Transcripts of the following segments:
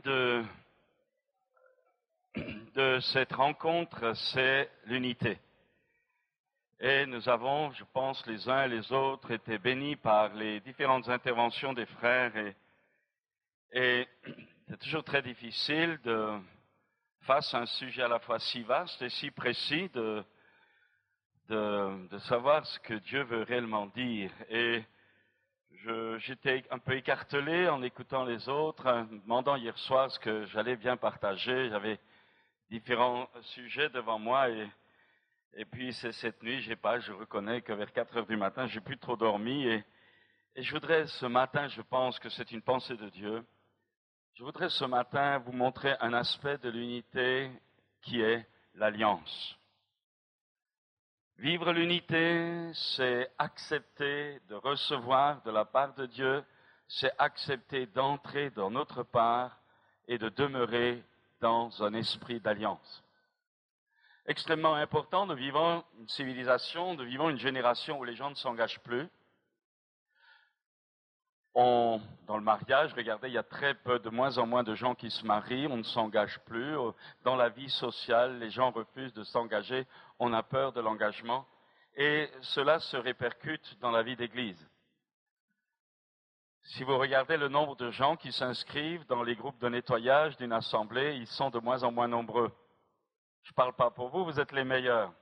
thème de cette rencontre, c'est l'unité. Et nous avons, je pense, les uns et les autres, été bénis par les différentes interventions des frères. Et c'est toujours très difficile, face à un sujet à la fois si vaste et si précis, de savoir ce que Dieu veut réellement dire. Et j'étais un peu écartelé en écoutant les autres, me demandant hier soir ce que j'allais bien partager. J'avais différents sujets devant moi et puis c'est cette nuit, je reconnais que vers 4 heures du matin, j'ai plus trop dormi et je voudrais ce matin, je pense que c'est une pensée de Dieu, je voudrais ce matin vous montrer un aspect de l'unité qui est l'alliance. Vivre l'unité, c'est accepter de recevoir de la part de Dieu, c'est accepter d'entrer dans notre part et de demeurer dans un esprit d'alliance. Extrêmement important, nous vivons une civilisation, nous vivons une génération où les gens ne s'engagent plus. Dans le mariage, regardez, il y a de moins en moins de gens qui se marient, on ne s'engage plus. Dans la vie sociale, les gens refusent de s'engager, on a peur de l'engagement. Et cela se répercute dans la vie d'Église. Si vous regardez le nombre de gens qui s'inscrivent dans les groupes de nettoyage d'une assemblée, ils sont de moins en moins nombreux. Je ne parle pas pour vous, vous êtes les meilleurs.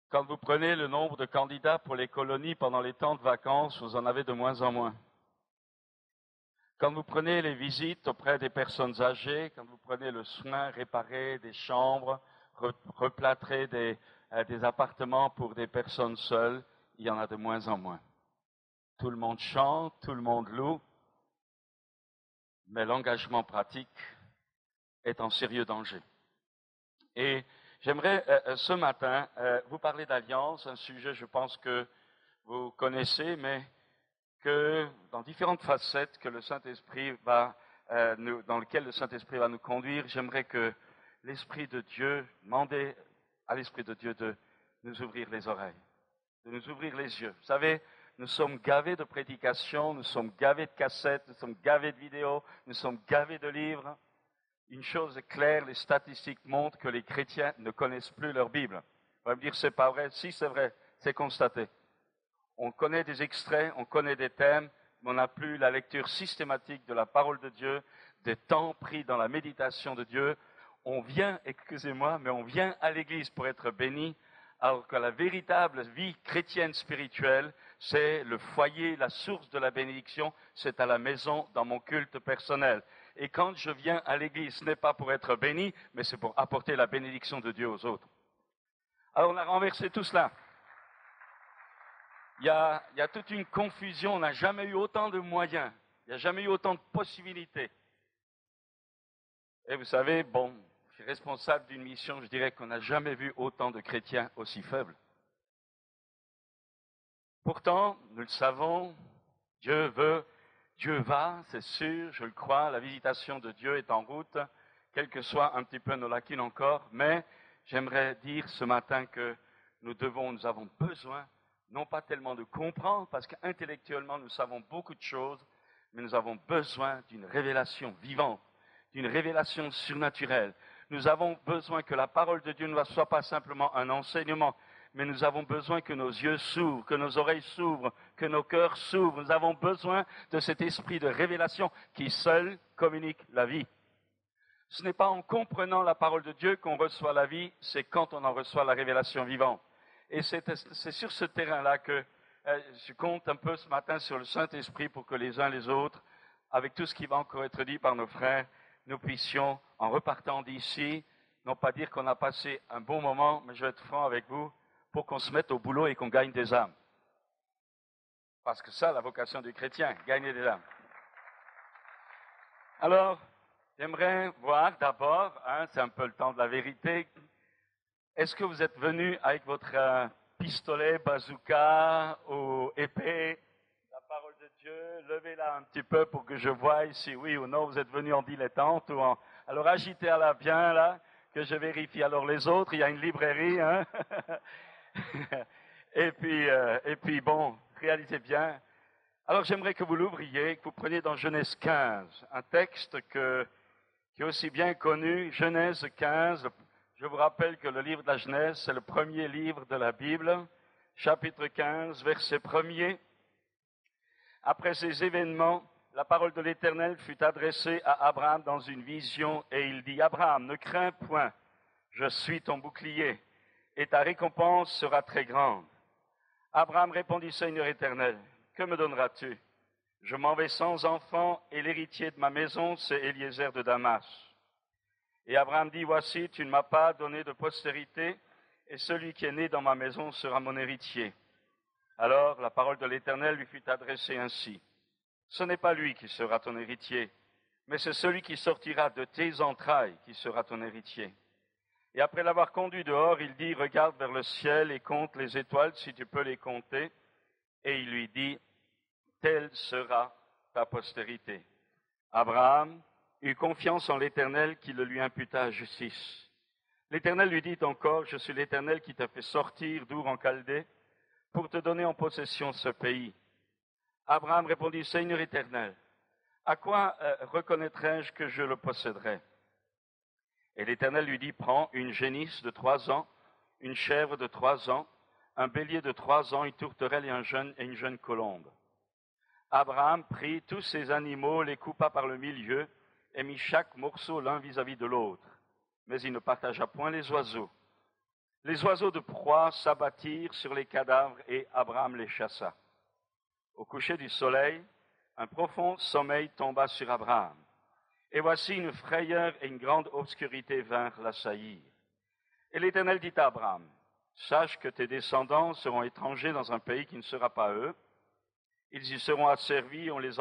Quand vous prenez le nombre de candidats pour les colonies pendant les temps de vacances, vous en avez de moins en moins. Quand vous prenez les visites auprès des personnes âgées, quand vous prenez le soin, réparer des chambres, replâtrer des appartements pour des personnes seules, il y en a de moins en moins. Tout le monde chante, tout le monde loue, mais l'engagement pratique est en sérieux danger. Et j'aimerais ce matin vous parler d'alliance, un sujet je pense que vous connaissez, mais que dans différentes facettes que le Saint-Esprit dans lesquelles le Saint-Esprit va nous conduire, j'aimerais que l'Esprit de Dieu, demander à l'Esprit de Dieu de nous ouvrir les oreilles, de nous ouvrir les yeux. Vous savez, nous sommes gavés de prédications, nous sommes gavés de cassettes, nous sommes gavés de vidéos, nous sommes gavés de livres. Une chose est claire, les statistiques montrent que les chrétiens ne connaissent plus leur Bible. On va me dire, c'est pas vrai. Si, c'est vrai, c'est constaté. On connaît des extraits, on connaît des thèmes, mais on n'a plus la lecture systématique de la parole de Dieu, des temps pris dans la méditation de Dieu. On vient à l'église pour être béni, alors que la véritable vie chrétienne spirituelle, c'est le foyer, la source de la bénédiction, c'est à la maison, dans mon culte personnel. Et quand je viens à l'église, ce n'est pas pour être béni, mais c'est pour apporter la bénédiction de Dieu aux autres. Alors on a renversé tout cela. Il y a toute une confusion, on n'a jamais eu autant de moyens, il n'y a jamais eu autant de possibilités. Et vous savez, je suis responsable d'une mission, je dirais qu'on n'a jamais vu autant de chrétiens aussi faibles. Pourtant, nous le savons, Dieu va, c'est sûr, je le crois, la visitation de Dieu est en route, quelles que soient un petit peu nos lacunes encore, mais j'aimerais dire ce matin que nous avons besoin, non pas tellement de comprendre, parce qu'intellectuellement nous savons beaucoup de choses, mais nous avons besoin d'une révélation vivante, d'une révélation surnaturelle. Nous avons besoin que la parole de Dieu ne soit pas simplement un enseignement, mais nous avons besoin que nos yeux s'ouvrent, que nos oreilles s'ouvrent, que nos cœurs s'ouvrent. Nous avons besoin de cet esprit de révélation qui seul communique la vie. Ce n'est pas en comprenant la parole de Dieu qu'on reçoit la vie, c'est quand on en reçoit la révélation vivante. Et c'est sur ce terrain-là que je compte un peu ce matin sur le Saint-Esprit pour que les uns les autres, avec tout ce qui va encore être dit par nos frères, nous puissions, en repartant d'ici, non pas dire qu'on a passé un bon moment, mais je vais être franc avec vous, pour qu'on se mette au boulot et qu'on gagne des âmes. Parce que ça, la vocation du chrétien, gagner des âmes. Alors, j'aimerais voir d'abord, c'est un peu le temps de la vérité, est-ce que vous êtes venus avec votre pistolet, bazooka ou épée, la parole de Dieu? Levez-la un petit peu pour que je voie si oui ou non vous êtes venus en dilettante ou en... Alors agitez-la bien là, que je vérifie. Alors les autres, il y a une librairie, hein? Et puis réalisez bien, Alors j'aimerais que vous l'ouvriez, que vous preniez dans Genèse 15, un texte qui est aussi bien connu, Genèse 15. Je vous rappelle que le livre de la Genèse, c'est le premier livre de la Bible, chapitre 15, verset 1er. Après ces événements, la parole de l'Éternel fut adressée à Abraham dans une vision, et il dit, « Abraham, ne crains point, je suis ton bouclier, et ta récompense sera très grande. » Abraham répondit, « Seigneur éternel, que me donneras-tu? Je m'en vais sans enfant, et l'héritier de ma maison, c'est Eliezer de Damas. » Et Abraham dit, « Voici, tu ne m'as pas donné de postérité, et celui qui est né dans ma maison sera mon héritier. » Alors la parole de l'Éternel lui fut adressée ainsi, « Ce n'est pas lui qui sera ton héritier, mais c'est celui qui sortira de tes entrailles qui sera ton héritier. » Et après l'avoir conduit dehors, il dit, « Regarde vers le ciel et compte les étoiles si tu peux les compter. » Et il lui dit, « Telle sera ta postérité. » Abraham eut confiance en l'Éternel qui le lui imputa à justice. L'Éternel lui dit encore, « Je suis l'Éternel qui t'a fait sortir d'Our en Chaldée pour te donner en possession ce pays. » Abraham répondit, « Seigneur éternel, à quoi reconnaîtrai-je que je le posséderai? » Et l'Éternel lui dit, « Prends une génisse de 3 ans, une chèvre de 3 ans, un bélier de 3 ans, une tourterelle et une jeune colombe. » Abraham prit tous ces animaux, les coupa par le milieu, et mit chaque morceau l'un vis-à-vis de l'autre. Mais il ne partagea point les oiseaux. Les oiseaux de proie s'abattirent sur les cadavres, et Abraham les chassa. Au coucher du soleil, un profond sommeil tomba sur Abraham. Et voici une frayeur et une grande obscurité vinrent l'assaillir. Et l'Éternel dit à Abraham, « Sache que tes descendants seront étrangers dans un pays qui ne sera pas eux. Ils y seront asservis, on les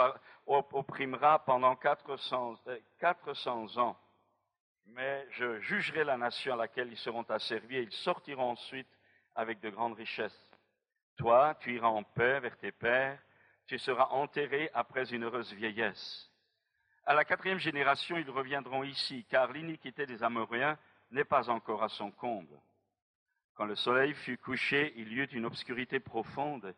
opprimera pendant 400 ans. Mais je jugerai la nation à laquelle ils seront asservis, et ils sortiront ensuite avec de grandes richesses. Toi, tu iras en paix vers tes pères, tu seras enterré après une heureuse vieillesse. À la 4e génération, ils reviendront ici, car l'iniquité des Amoréens n'est pas encore à son comble. » Quand le soleil fut couché, il y eut une obscurité profonde,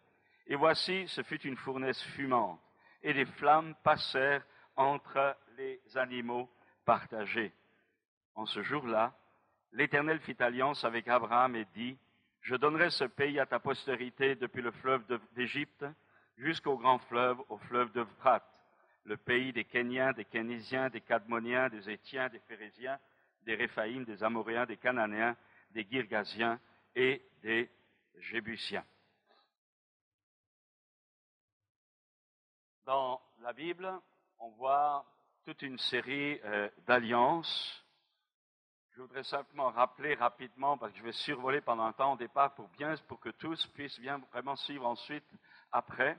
et voici, ce fut une fournaise fumante, et des flammes passèrent entre les animaux partagés. En ce jour-là, l'Éternel fit alliance avec Abraham et dit, « Je donnerai ce pays à ta postérité depuis le fleuve d'Égypte jusqu'au grand fleuve, au fleuve d'Euphrate, le pays des Kéniens, des Kénésiens, des Cadmoniens, des Étiens, des Phérésiens, des Réphaïm, des Amoréens, des Cananéens, des Girgasiens et des Jébusiens. » Dans la Bible, on voit toute une série d'alliances. Je voudrais simplement rappeler rapidement, parce que je vais survoler pendant un temps au départ pour que tous puissent bien vraiment suivre ensuite après.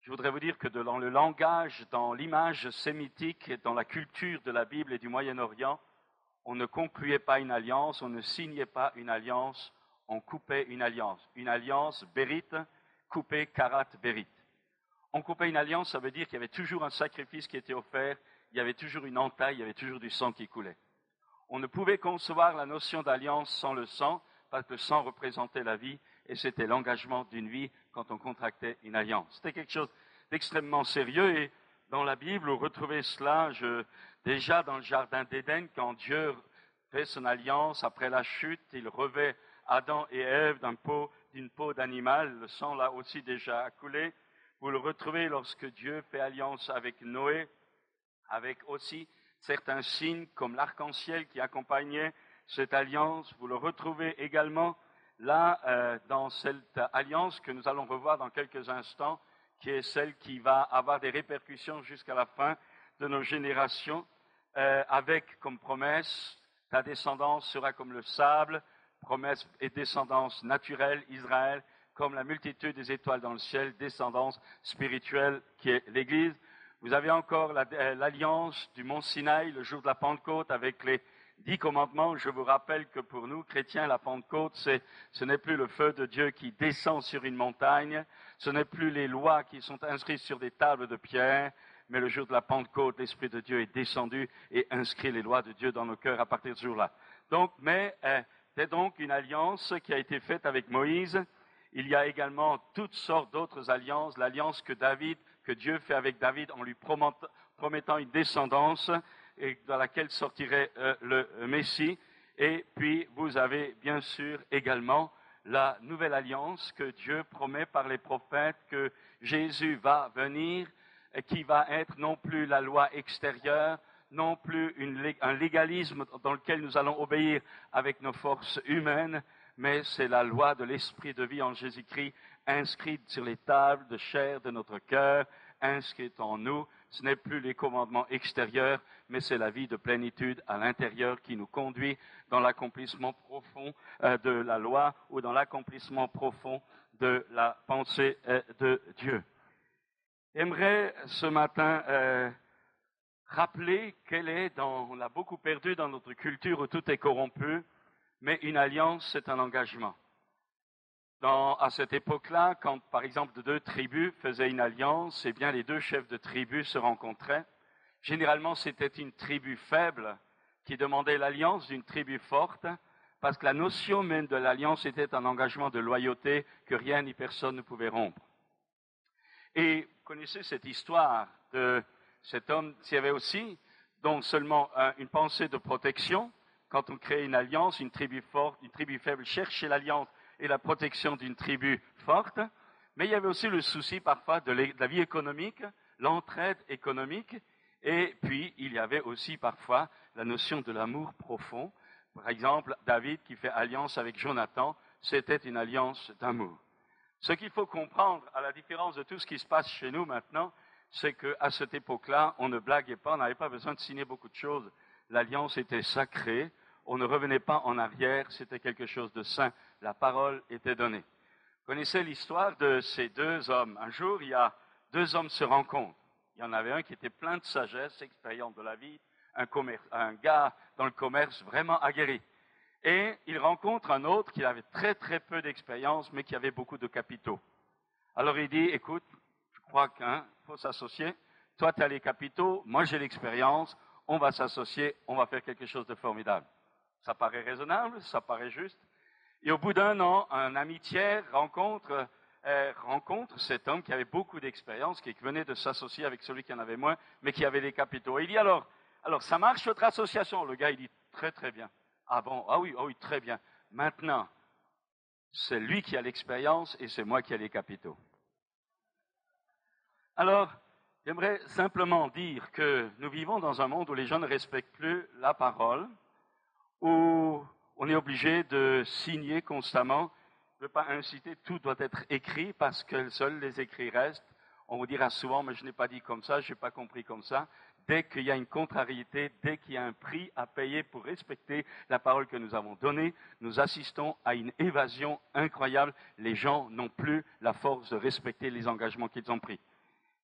Je voudrais vous dire que dans le langage, dans l'image sémitique, dans la culture de la Bible et du Moyen-Orient, on ne concluait pas une alliance, on ne signait pas une alliance, on coupait une alliance. Une alliance bérite, coupée karat bérite. On coupait une alliance, ça veut dire qu'il y avait toujours un sacrifice qui était offert, il y avait toujours une entaille, il y avait toujours du sang qui coulait. On ne pouvait concevoir la notion d'alliance sans le sang, parce que le sang représentait la vie, et c'était l'engagement d'une vie quand on contractait une alliance. C'était quelque chose d'extrêmement sérieux, et dans la Bible, vous retrouvez cela déjà dans le jardin d'Éden, quand Dieu fait son alliance après la chute, il revêt Adam et Ève d'une peau d'animal, le sang là aussi déjà coulé. Vous le retrouvez lorsque Dieu fait alliance avec Noé, avec aussi certains signes comme l'arc-en-ciel qui accompagnait cette alliance. Vous le retrouvez également là dans cette alliance que nous allons revoir dans quelques instants, qui est celle qui va avoir des répercussions jusqu'à la fin de nos générations, avec comme promesse, ta descendance sera comme le sable, promesse et descendance naturelle, Israël, comme la multitude des étoiles dans le ciel, descendance spirituelle qui est l'Église. Vous avez encore l'alliance du mont Sinaï, le jour de la Pentecôte, avec les 10 commandements. Je vous rappelle que pour nous, chrétiens, la Pentecôte, ce n'est plus le feu de Dieu qui descend sur une montagne, ce n'est plus les lois qui sont inscrites sur des tables de pierre, mais le jour de la Pentecôte, l'Esprit de Dieu est descendu et inscrit les lois de Dieu dans nos cœurs à partir de ce jour-là. Donc, c'est donc une alliance qui a été faite avec Moïse. Il y a également toutes sortes d'autres alliances, l'alliance que Dieu fait avec David en lui promettant une descendance et dans laquelle sortirait le Messie. Et puis, vous avez bien sûr également la nouvelle alliance que Dieu promet par les prophètes, que Jésus va venir, et qui va être non plus la loi extérieure, non plus un légalisme dans lequel nous allons obéir avec nos forces humaines, mais c'est la loi de l'esprit de vie en Jésus-Christ, inscrite sur les tables de chair de notre cœur, inscrite en nous. Ce n'est plus les commandements extérieurs, mais c'est la vie de plénitude à l'intérieur qui nous conduit dans l'accomplissement profond de la loi ou dans l'accomplissement profond de la pensée de Dieu. J'aimerais ce matin rappeler on a beaucoup perdu dans notre culture où tout est corrompu, mais une alliance, c'est un engagement. À cette époque-là, quand par exemple deux tribus faisaient une alliance, eh bien les deux chefs de tribu se rencontraient. Généralement, c'était une tribu faible qui demandait l'alliance d'une tribu forte, parce que la notion même de l'alliance était un engagement de loyauté que rien ni personne ne pouvait rompre. Et vous connaissez cette histoire de cet homme, s'il y avait aussi donc seulement une pensée de protection. Quand on crée une alliance, une tribu forte, une tribu faible cherchait l'alliance et la protection d'une tribu forte. Mais il y avait aussi le souci parfois de la vie économique, l'entraide économique. Et puis, il y avait aussi parfois la notion de l'amour profond. Par exemple, David qui fait alliance avec Jonathan, c'était une alliance d'amour. Ce qu'il faut comprendre, à la différence de tout ce qui se passe chez nous maintenant, c'est qu'à cette époque-là, on ne blaguait pas, on n'avait pas besoin de signer beaucoup de choses. L'alliance était sacrée, on ne revenait pas en arrière, c'était quelque chose de saint. La parole était donnée. Vous connaissez l'histoire de ces deux hommes. Un jour, il y a deux hommes se rencontrent. Il y en avait un qui était plein de sagesse, expérience de la vie, un gars dans le commerce vraiment aguerri. Et il rencontre un autre qui avait très très peu d'expérience, mais qui avait beaucoup de capitaux. Alors il dit, écoute, je crois qu'il faut s'associer. Toi, tu as les capitaux, moi j'ai l'expérience, on va s'associer, on va faire quelque chose de formidable. Ça paraît raisonnable, ça paraît juste. Et au bout d'un an, un ami tiers rencontre cet homme qui avait beaucoup d'expérience, qui venait de s'associer avec celui qui en avait moins, mais qui avait les capitaux. Et il dit alors ça marche votre association? Le gars, il dit très très bien. Ah bon, ah oui, très bien. Maintenant, c'est lui qui a l'expérience et c'est moi qui ai les capitaux. Alors, j'aimerais simplement dire que nous vivons dans un monde où les gens ne respectent plus la parole, où on est obligé de signer constamment. Je ne veux pas inciter, tout doit être écrit parce que seuls les écrits restent. On vous dira souvent, mais je n'ai pas dit comme ça, je n'ai pas compris comme ça. Dès qu'il y a une contrariété, dès qu'il y a un prix à payer pour respecter la parole que nous avons donnée, nous assistons à une évasion incroyable. Les gens n'ont plus la force de respecter les engagements qu'ils ont pris.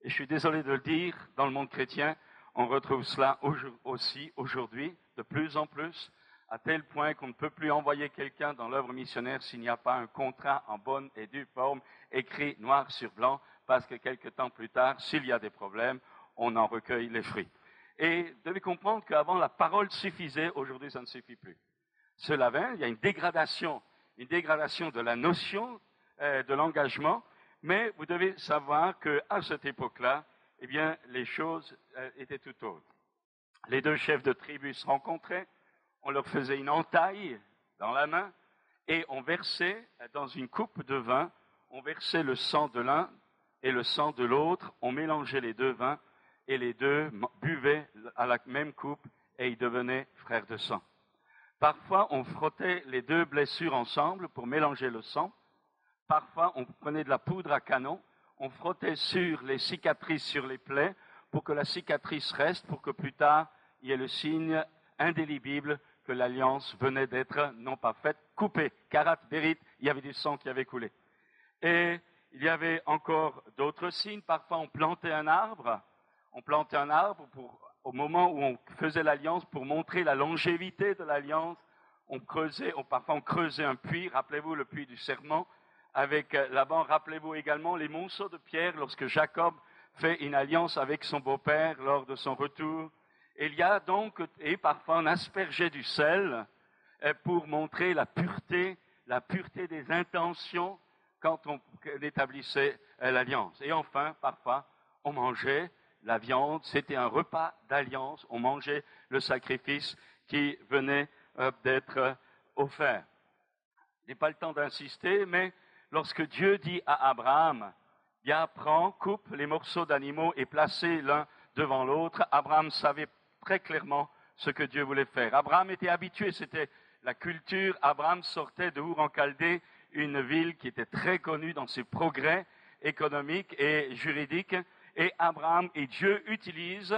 Et je suis désolé de le dire, dans le monde chrétien, on retrouve cela aussi aujourd'hui, de plus en plus, à tel point qu'on ne peut plus envoyer quelqu'un dans l'œuvre missionnaire s'il n'y a pas un contrat en bonne et due forme, écrit noir sur blanc, parce que quelque temps plus tard, s'il y a des problèmes, on en recueille les fruits. Et vous devez comprendre qu'avant, la parole suffisait, aujourd'hui, ça ne suffit plus. Cela va, il y a une dégradation de la notion de l'engagement, mais vous devez savoir qu'à cette époque-là, eh bien, les choses étaient tout autres. Les deux chefs de tribu se rencontraient, on leur faisait une entaille dans la main, et on versait dans une coupe de vin, on versait le sang de l'un et le sang de l'autre, on mélangeait les deux vins, et les deux buvaient à la même coupe, et ils devenaient frères de sang. Parfois, on frottait les deux blessures ensemble pour mélanger le sang. Parfois, on prenait de la poudre à canon, on frottait sur les cicatrices, sur les plaies, pour que la cicatrice reste, pour que plus tard, il y ait le signe indélébile que l'alliance venait d'être, non pas faite, coupée. Karat berit, il y avait du sang qui avait coulé. Et il y avait encore d'autres signes. Parfois, on plantait un arbre au moment où on faisait l'alliance pour montrer la longévité de l'alliance. Parfois on creusait un puits, rappelez-vous le puits du serment, avec Laban, rappelez-vous également les monceaux de pierre lorsque Jacob fait une alliance avec son beau-père lors de son retour. Et parfois on aspergeait du sel pour montrer la pureté des intentions quand on établissait l'alliance. Et enfin, parfois, on mangeait la viande, c'était un repas d'alliance, on mangeait le sacrifice qui venait d'être offert. Je n'ai pas le temps d'insister, mais lorsque Dieu dit à Abraham, bien prends, coupe les morceaux d'animaux et placez l'un devant l'autre, Abraham savait très clairement ce que Dieu voulait faire. Abraham était habitué, c'était la culture. Abraham sortait de Our en Chaldée, une ville qui était très connue dans ses progrès économiques et juridiques. Et Abraham et Dieu utilisent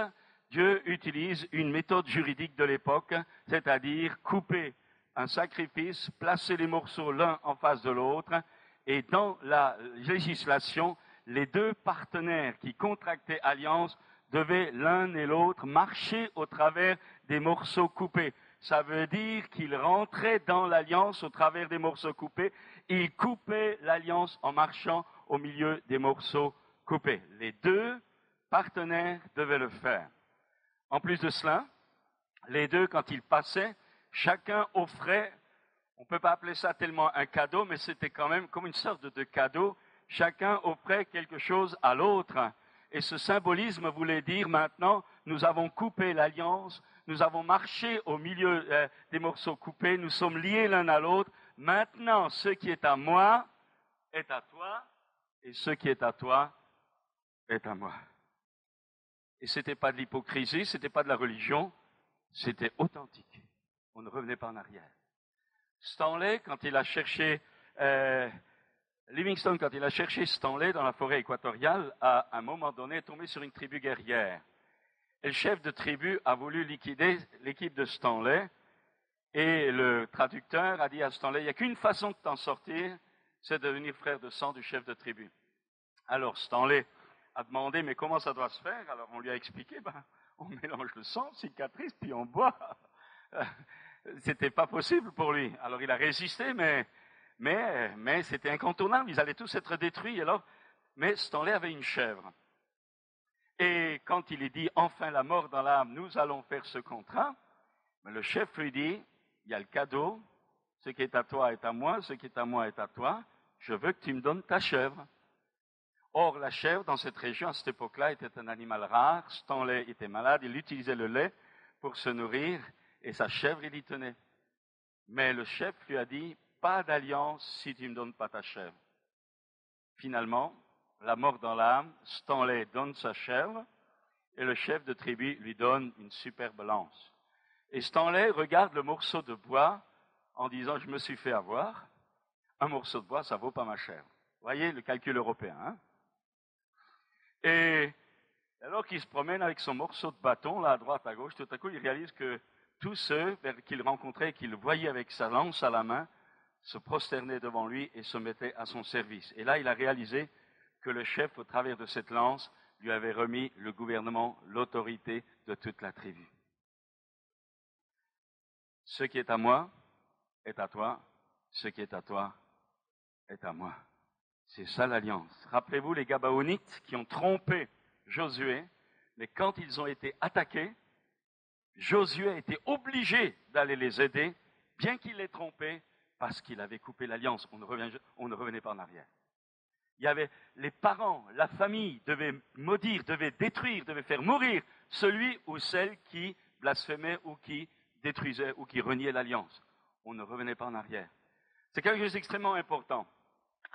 une méthode juridique de l'époque, c'est-à-dire couper un sacrifice, placer les morceaux l'un en face de l'autre. Et dans la législation, les deux partenaires qui contractaient alliance devaient l'un et l'autre marcher au travers des morceaux coupés. Ça veut dire qu'ils rentraient dans l'alliance au travers des morceaux coupés. Ils coupaient l'alliance en marchant au milieu des morceaux coupés. Les deux partenaires devaient le faire. En plus de cela, les deux, quand ils passaient, chacun offrait, on ne peut pas appeler ça tellement un cadeau, mais c'était quand même comme une sorte de cadeau. Chacun offrait quelque chose à l'autre. Et ce symbolisme voulait dire maintenant, nous avons coupé l'alliance, nous avons marché au milieu des morceaux coupés, nous sommes liés l'un à l'autre. Maintenant, ce qui est à moi est à toi, et ce qui est à toi est à moi. Et ce n'était pas de l'hypocrisie, ce n'était pas de la religion, c'était authentique. On ne revenait pas en arrière. Stanley, quand il a cherché, Livingstone, quand il a cherché Stanley dans la forêt équatoriale, à un moment donné, est tombé sur une tribu guerrière. Et le chef de tribu a voulu liquider l'équipe de Stanley. Et le traducteur a dit à Stanley, il n'y a qu'une façon de t'en sortir, c'est de devenir frère de sang du chef de tribu. Alors Stanley a demandé, mais comment ça doit se faire? Alors on lui a expliqué, on mélange le sang, cicatrice, puis on boit. C'était pas possible pour lui. Alors il a résisté, mais c'était incontournable. Ils allaient tous être détruits. Alors, mais Stanley avait une chèvre. Et quand il est dit, enfin la mort dans l'âme, nous allons faire ce contrat, le chef lui dit, il y a le cadeau, ce qui est à toi est à moi, ce qui est à moi est à toi, je veux que tu me donnes ta chèvre. Or, la chèvre, dans cette région, à cette époque-là, était un animal rare. Stanley était malade, il utilisait le lait pour se nourrir, et sa chèvre, il y tenait. Mais le chef lui a dit, pas d'alliance si tu ne me donnes pas ta chèvre. Finalement, la mort dans l'âme, Stanley donne sa chèvre, et le chef de tribu lui donne une superbe lance. Et Stanley regarde le morceau de bois en disant, je me suis fait avoir. Un morceau de bois, ça vaut pas ma chèvre. Vous voyez le calcul européen, hein? Et alors qu'il se promène avec son morceau de bâton, là, à droite, à gauche, tout à coup, il réalise que tous ceux qu'il rencontrait, qu'il voyait avec sa lance à la main, se prosternaient devant lui et se mettaient à son service. Et là, il a réalisé que le chef, au travers de cette lance, lui avait remis le gouvernement, l'autorité de toute la tribu. Ce qui est à moi est à toi, ce qui est à toi est à moi. C'est ça l'alliance. Rappelez-vous les Gabaonites qui ont trompé Josué, mais quand ils ont été attaqués, Josué a été obligé d'aller les aider, bien qu'il les trompé, parce qu'il avait coupé l'alliance. On ne revenait pas en arrière. Il y avait les parents, la famille devaient maudire, devaient détruire, devaient faire mourir celui ou celle qui blasphémait ou qui détruisait ou qui reniait l'alliance. On ne revenait pas en arrière. C'est quelque chose d'extrêmement important.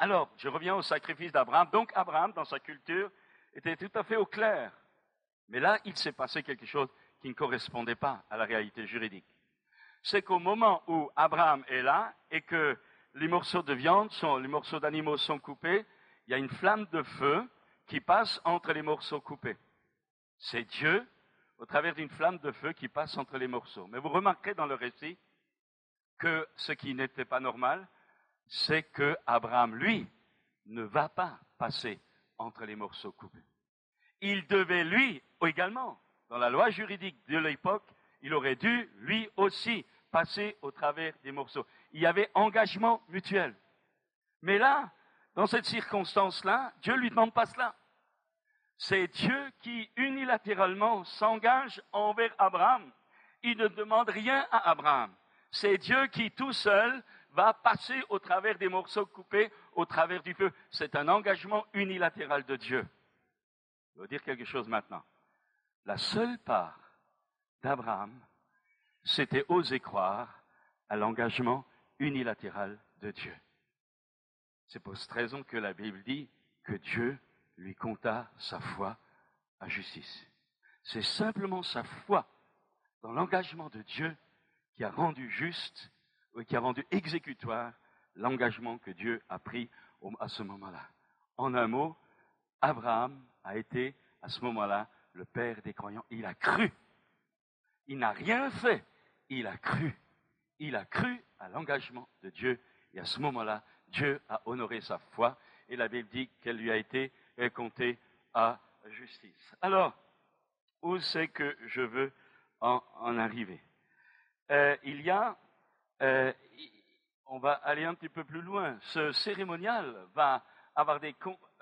Alors, je reviens au sacrifice d'Abraham. Donc, Abraham, dans sa culture, était tout à fait au clair. Mais là, il s'est passé quelque chose qui ne correspondait pas à la réalité juridique. C'est qu'au moment où Abraham est là et que les morceaux de viande, les morceaux d'animaux sont coupés, il y a une flamme de feu qui passe entre les morceaux coupés. C'est Dieu, au travers d'une flamme de feu, qui passe entre les morceaux. Mais vous remarquerez dans le récit que ce qui n'était pas normal, c'est que Abraham, lui, ne va pas passer entre les morceaux coupés. Il devait, lui, également, dans la loi juridique de l'époque, il aurait dû, lui aussi, passer au travers des morceaux. Il y avait engagement mutuel. Mais là, dans cette circonstance-là, Dieu ne lui demande pas cela. C'est Dieu qui, unilatéralement, s'engage envers Abraham. Il ne demande rien à Abraham. C'est Dieu qui, tout seul, va passer au travers des morceaux coupés au travers du feu. C'est un engagement unilatéral de Dieu. Je veux dire quelque chose maintenant. La seule part d'Abraham, c'était oser croire à l'engagement unilatéral de Dieu. C'est pour cette raison que la Bible dit que Dieu lui compta sa foi à justice. C'est simplement sa foi dans l'engagement de Dieu qui a rendu juste, ou qui a rendu exécutoire l'engagement que Dieu a pris à ce moment-là. En un mot, Abraham a été à ce moment-là le père des croyants. Il a cru. Il n'a rien fait. Il a cru. Il a cru à l'engagement de Dieu. Et à ce moment-là, Dieu a honoré sa foi. Et la Bible dit qu'elle lui a été comptée à justice. Alors, où c'est que je veux en arriver? On va aller un petit peu plus loin. Ce cérémonial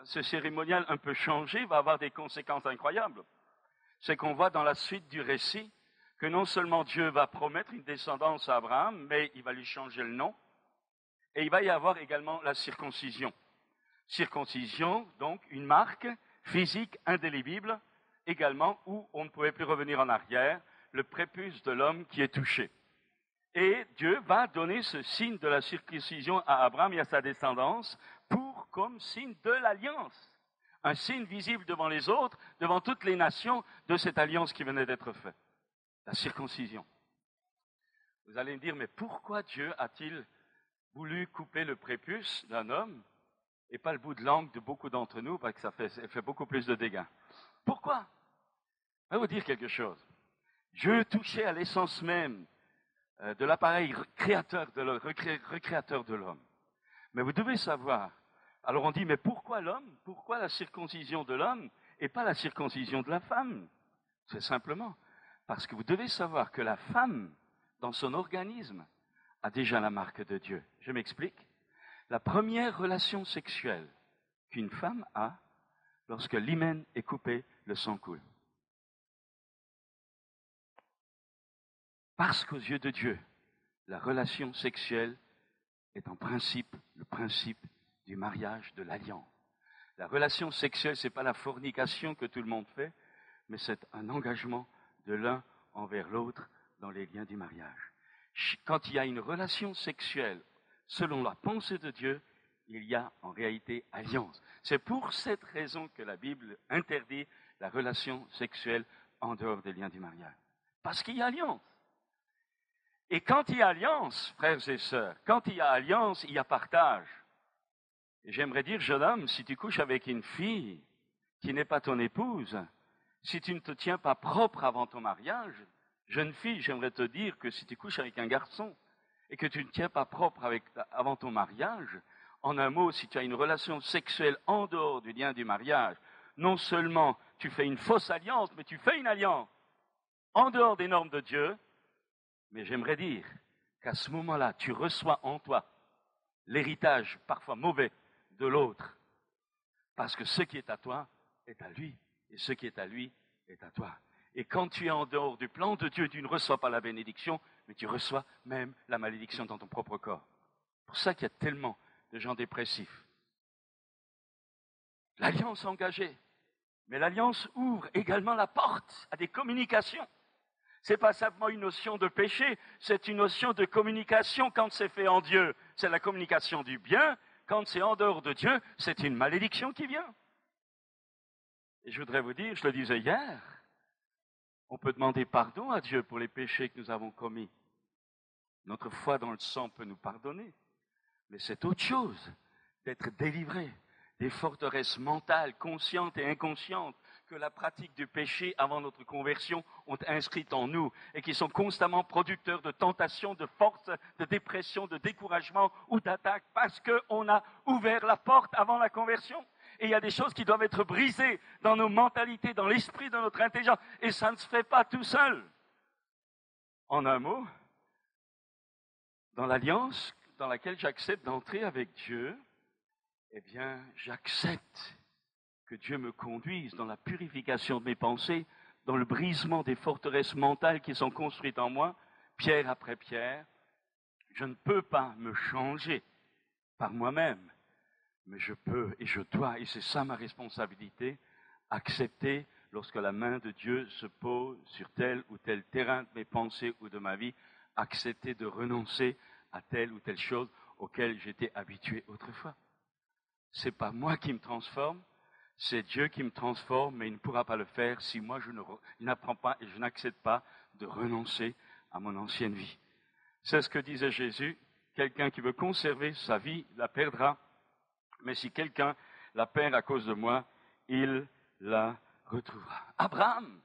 ce cérémonial un peu changé va avoir des conséquences incroyables. C'est qu'on voit dans la suite du récit que non seulement Dieu va promettre une descendance à Abraham, mais il va lui changer le nom. Et il va y avoir également la circoncision. Circoncision, donc, une marque physique indélébile, également où on ne pouvait plus revenir en arrière, le prépuce de l'homme qui est touché. Et Dieu va donner ce signe de la circoncision à Abraham et à sa descendance comme signe de l'alliance. Un signe visible devant les autres, devant toutes les nations de cette alliance qui venait d'être faite. La circoncision. Vous allez me dire, mais pourquoi Dieu a-t-il voulu couper le prépuce d'un homme et pas le bout de langue de beaucoup d'entre nous, parce que ça fait beaucoup plus de dégâts? Pourquoi? Je vais vous dire quelque chose. Dieu touchait à l'essence même de l'appareil recréateur de l'homme. Mais vous devez savoir, alors on dit, mais pourquoi l'homme? Pourquoi la circoncision de l'homme et pas la circoncision de la femme? C'est simplement parce que vous devez savoir que la femme, dans son organisme, a déjà la marque de Dieu. Je m'explique. La première relation sexuelle qu'une femme a, lorsque l'hymen est coupé, le sang coule. Parce qu'aux yeux de Dieu, la relation sexuelle est en principe le principe du mariage, de l'alliance. La relation sexuelle, ce n'est pas la fornication que tout le monde fait, mais c'est un engagement de l'un envers l'autre dans les liens du mariage. Quand il y a une relation sexuelle, selon la pensée de Dieu, il y a en réalité alliance. C'est pour cette raison que la Bible interdit la relation sexuelle en dehors des liens du mariage. Parce qu'il y a alliance. Et quand il y a alliance, frères et sœurs, quand il y a alliance, il y a partage. Et j'aimerais dire, jeune homme, si tu couches avec une fille qui n'est pas ton épouse, si tu ne te tiens pas propre avant ton mariage, jeune fille, j'aimerais te dire que si tu couches avec un garçon et que tu ne tiens pas propre avant ton mariage, en un mot, si tu as une relation sexuelle en dehors du lien du mariage, non seulement tu fais une fausse alliance, mais tu fais une alliance en dehors des normes de Dieu. Mais j'aimerais dire qu'à ce moment-là, tu reçois en toi l'héritage parfois mauvais de l'autre. Parce que ce qui est à toi est à lui, et ce qui est à lui est à toi. Et quand tu es en dehors du plan de Dieu, tu ne reçois pas la bénédiction, mais tu reçois même la malédiction dans ton propre corps. C'est pour ça qu'il y a tellement de gens dépressifs. L'alliance engagée, mais l'alliance ouvre également la porte à des communications. Ce n'est pas simplement une notion de péché, c'est une notion de communication quand c'est fait en Dieu. C'est la communication du bien. Quand c'est en dehors de Dieu, c'est une malédiction qui vient. Et je voudrais vous dire, je le disais hier, on peut demander pardon à Dieu pour les péchés que nous avons commis. Notre foi dans le sang peut nous pardonner. Mais c'est autre chose d'être délivré des forteresses mentales, conscientes et inconscientes, que la pratique du péché avant notre conversion ont inscrites en nous et qui sont constamment producteurs de tentations, de force, de dépression, de découragement ou d'attaque parce qu'on a ouvert la porte avant la conversion. Et il y a des choses qui doivent être brisées dans nos mentalités, dans l'esprit de notre intelligence. Et ça ne se fait pas tout seul. En un mot, dans l'alliance dans laquelle j'accepte d'entrer avec Dieu, eh bien, j'accepte que Dieu me conduise dans la purification de mes pensées, dans le brisement des forteresses mentales qui sont construites en moi, pierre après pierre. Je ne peux pas me changer par moi-même. mais je peux et je dois, et c'est ça ma responsabilité, accepter lorsque la main de Dieu se pose sur tel ou tel terrain de mes pensées ou de ma vie, accepter de renoncer à telle ou telle chose auquel j'étais habitué autrefois. C'est pas moi qui me transforme, c'est Dieu qui me transforme, mais il ne pourra pas le faire si moi je n'apprends pas et je n'accepte pas de renoncer à mon ancienne vie. C'est ce que disait Jésus, quelqu'un qui veut conserver sa vie la perdra, mais si quelqu'un la perd à cause de moi, il la retrouvera. Abraham,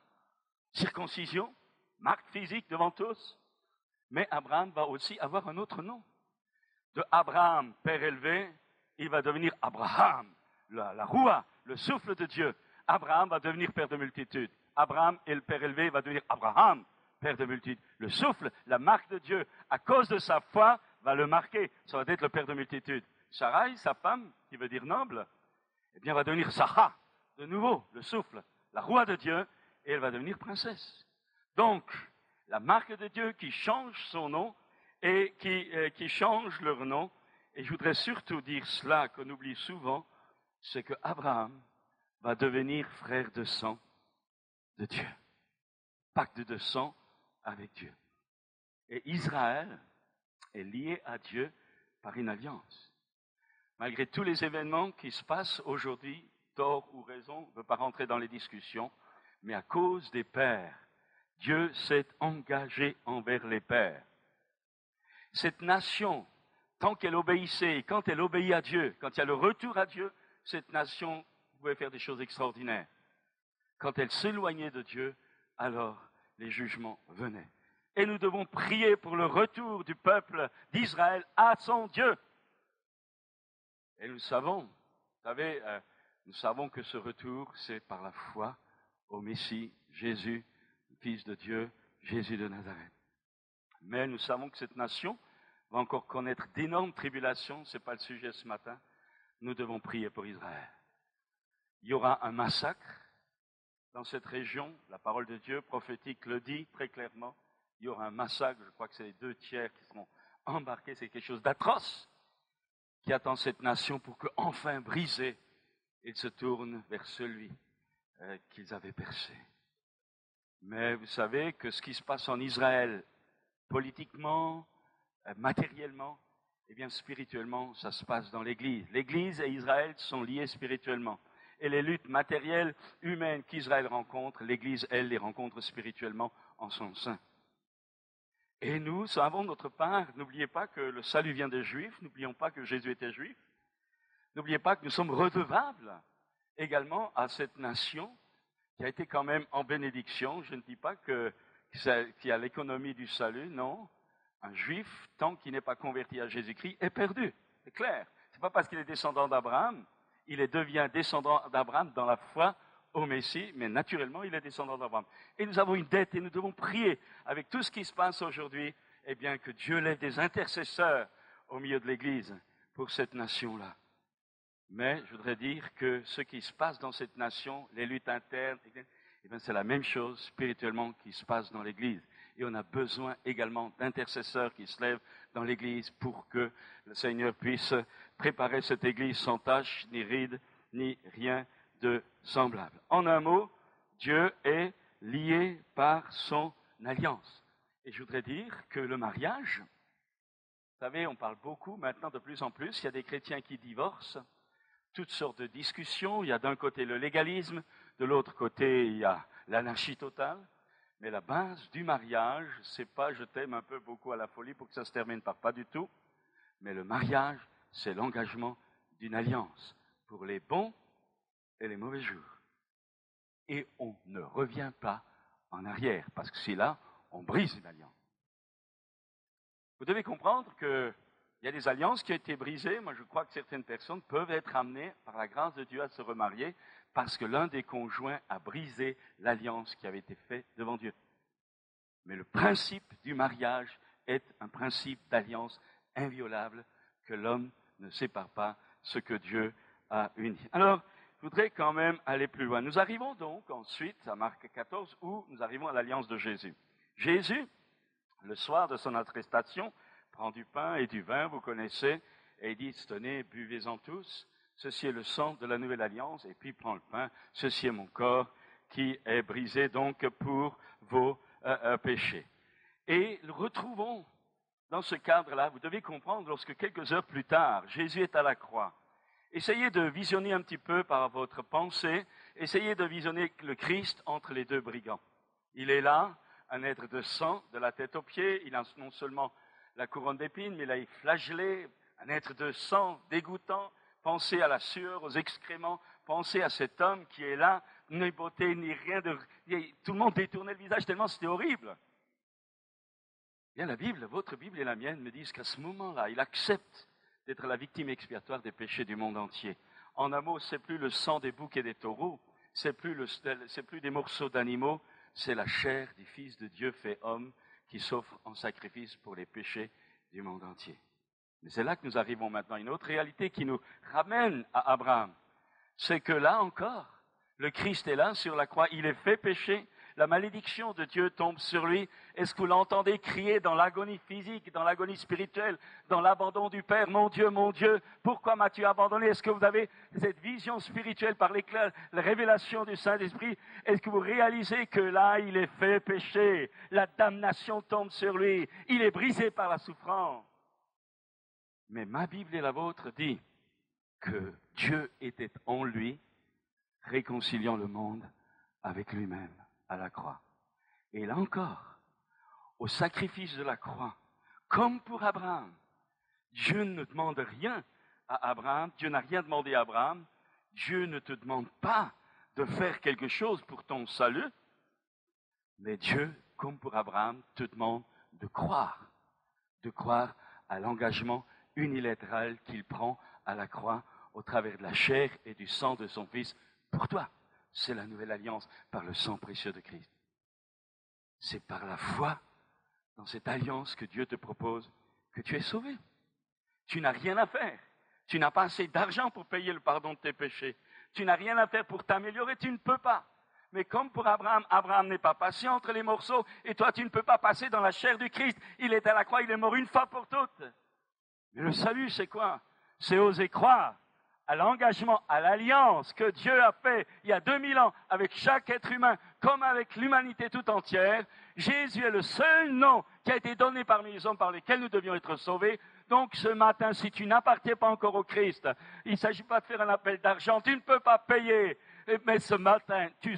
circoncision, marque physique devant tous, mais Abraham va aussi avoir un autre nom. De Abraham, père élevé, il va devenir Abraham, la roua, le souffle de Dieu. Abraham va devenir père de multitudes. Abraham et le père élevé va devenir Abraham, père de multitudes. Le souffle, la marque de Dieu, à cause de sa foi, va le marquer. Ça va être le père de multitudes. Sarai, sa femme, qui veut dire noble, eh bien, va devenir Sarah, de nouveau, le souffle, la roua de Dieu, et elle va devenir princesse. Donc, la marque de Dieu qui change son nom et qui change leur nom. Et je voudrais surtout dire cela qu'on oublie souvent, c'est que Abraham va devenir frère de sang de Dieu. Pacte de sang avec Dieu. Et Israël est lié à Dieu par une alliance. Malgré tous les événements qui se passent aujourd'hui, tort ou raison, je ne veux pas rentrer dans les discussions, mais à cause des pères, Dieu s'est engagé envers les pères. Cette nation, tant qu'elle obéissait, et quand elle obéit à Dieu, quand il y a le retour à Dieu, cette nation pouvait faire des choses extraordinaires. Quand elle s'éloignait de Dieu, alors les jugements venaient. Et nous devons prier pour le retour du peuple d'Israël à son Dieu. Et nous savons, vous savez, nous savons que ce retour, c'est par la foi au Messie, Jésus, Fils de Dieu, Jésus de Nazareth. Mais nous savons que cette nation va encore connaître d'énormes tribulations, ce n'est pas le sujet ce matin. Nous devons prier pour Israël. Il y aura un massacre dans cette région, la parole de Dieu prophétique le dit très clairement. Il y aura un massacre, je crois que c'est les 2/3 qui seront embarqués, c'est quelque chose d'atroce qui attend cette nation pour que, enfin brisés, ils se tournent vers celui qu'ils avaient percé. Mais vous savez que ce qui se passe en Israël, politiquement, matériellement, eh bien spirituellement, ça se passe dans l'Église. L'Église et Israël sont liés spirituellement. Et les luttes matérielles, humaines qu'Israël rencontre, l'Église, elle, les rencontre spirituellement en son sein. Et nous savons notre part, n'oubliez pas que le salut vient des Juifs, n'oublions pas que Jésus était Juif, n'oubliez pas que nous sommes redevables également à cette nation qui a été quand même en bénédiction. Je ne dis pas qu'il y a l'économie du salut, non. Un Juif, tant qu'il n'est pas converti à Jésus-Christ, est perdu. C'est clair. Ce n'est pas parce qu'il est descendant d'Abraham, il devient descendant d'Abraham dans la foi au Messie, mais naturellement, il est descendant d'Abraham. Et nous avons une dette et nous devons prier avec tout ce qui se passe aujourd'hui, eh bien, que Dieu lève des intercesseurs au milieu de l'Église pour cette nation-là. Mais je voudrais dire que ce qui se passe dans cette nation, les luttes internes, eh bien, c'est la même chose spirituellement qui se passe dans l'Église. Et on a besoin également d'intercesseurs qui se lèvent dans l'Église pour que le Seigneur puisse préparer cette Église sans tache, ni ride, ni rien de semblable. En un mot, Dieu est lié par son alliance. Et je voudrais dire que le mariage, vous savez, on parle beaucoup maintenant de plus en plus, il y a des chrétiens qui divorcent, toutes sortes de discussions, il y a d'un côté le légalisme, de l'autre côté il y a l'anarchie totale. Mais la base du mariage, c'est pas je t'aime un peu beaucoup à la folie pour que ça se termine par pas du tout. Mais le mariage, c'est l'engagement d'une alliance pour les bons et les mauvais jours. Et on ne revient pas en arrière, parce que si là, on brise une alliance. Vous devez comprendre qu'il y a des alliances qui ont été brisées. Moi, je crois que certaines personnes peuvent être amenées par la grâce de Dieu à se remarier parce que l'un des conjoints a brisé l'alliance qui avait été faite devant Dieu. Mais le principe du mariage est un principe d'alliance inviolable que l'homme ne sépare pas ce que Dieu a uni. Alors, je voudrais quand même aller plus loin. Nous arrivons donc ensuite à Marc 14 où nous arrivons à l'alliance de Jésus. Jésus, le soir de son attestation, prend du pain et du vin, vous connaissez, et il dit, tenez, buvez-en tous, ceci est le sang de la nouvelle alliance, et puis il prend le pain, ceci est mon corps qui est brisé donc pour vos péchés. Et retrouvons dans ce cadre-là, vous devez comprendre, lorsque quelques heures plus tard, Jésus est à la croix, essayez de visionner un petit peu par votre pensée, essayez de visionner le Christ entre les deux brigands. Il est là, un être de sang, de la tête aux pieds, il a non seulement la couronne d'épines, mais il est flagellé, un être de sang dégoûtant. Pensez à la sueur, aux excréments, pensez à cet homme qui est là, ni beauté, ni rien de... Tout le monde détournait le visage tellement c'était horrible. Bien, la Bible, votre Bible et la mienne me disent qu'à ce moment-là, il accepte d'être la victime expiatoire des péchés du monde entier. En un mot, c'est plus le sang des boucs et des taureaux, c'est plus des morceaux d'animaux, c'est la chair du Fils de Dieu fait homme qui s'offre en sacrifice pour les péchés du monde entier. Mais c'est là que nous arrivons maintenant à une autre réalité qui nous ramène à Abraham. C'est que là encore, le Christ est là sur la croix, il est fait péché, la malédiction de Dieu tombe sur lui. Est-ce que vous l'entendez crier dans l'agonie physique, dans l'agonie spirituelle, dans l'abandon du Père, mon Dieu, pourquoi m'as-tu abandonné? Est-ce que vous avez cette vision spirituelle par l'éclair, la révélation du Saint-Esprit? Est-ce que vous réalisez que là, il est fait péché, la damnation tombe sur lui, il est brisé par la souffrance? Mais ma Bible et la vôtre dit que Dieu était en lui, réconciliant le monde avec lui-même à la croix. Et là encore, au sacrifice de la croix, comme pour Abraham, Dieu ne demande rien à Abraham, Dieu n'a rien demandé à Abraham, Dieu ne te demande pas de faire quelque chose pour ton salut, mais Dieu, comme pour Abraham, te demande de croire à l'engagement unilatéral qu'il prend à la croix au travers de la chair et du sang de son Fils pour toi. C'est la nouvelle alliance par le sang précieux de Christ. C'est par la foi dans cette alliance que Dieu te propose que tu es sauvé. Tu n'as rien à faire. Tu n'as pas assez d'argent pour payer le pardon de tes péchés. Tu n'as rien à faire pour t'améliorer, tu ne peux pas. Mais comme pour Abraham, Abraham n'est pas passé entre les morceaux, et toi tu ne peux pas passer dans la chair du Christ. Il est à la croix, il est mort une fois pour toutes. Mais le salut, c'est quoi? C'est oser croire à l'engagement, à l'alliance que Dieu a fait il y a 2000 ans avec chaque être humain, comme avec l'humanité tout entière. Jésus est le seul nom qui a été donné parmi les hommes par lesquels nous devions être sauvés. Donc ce matin, si tu n'appartiens pas encore au Christ, il ne s'agit pas de faire un appel d'argent, tu ne peux pas payer. Mais ce matin, tu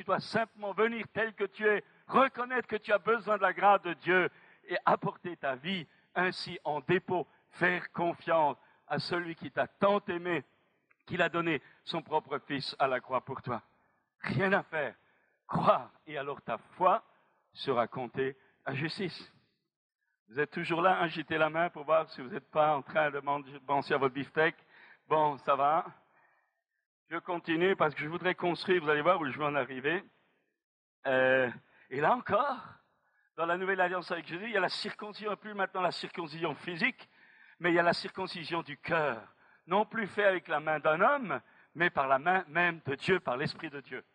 dois simplement venir tel que tu es, reconnaître que tu as besoin de la grâce de Dieu et apporter ta vie ainsi en dépôt, faire confiance à celui qui t'a tant aimé, qu'il a donné son propre Fils à la croix pour toi. Rien à faire. Croire, et alors ta foi sera comptée à justice. Vous êtes toujours là, agitez la main pour voir si vous n'êtes pas en train de penser à votre beefsteak. Bon, ça va. Je continue parce que je voudrais construire, vous allez voir où je vais en arriver. Et là encore, dans la nouvelle alliance avec Jésus, il y a la circoncision, plus maintenant la circoncision physique, mais il y a la circoncision du cœur. Non plus fait avec la main d'un homme, mais par la main même de Dieu, par l'Esprit de Dieu.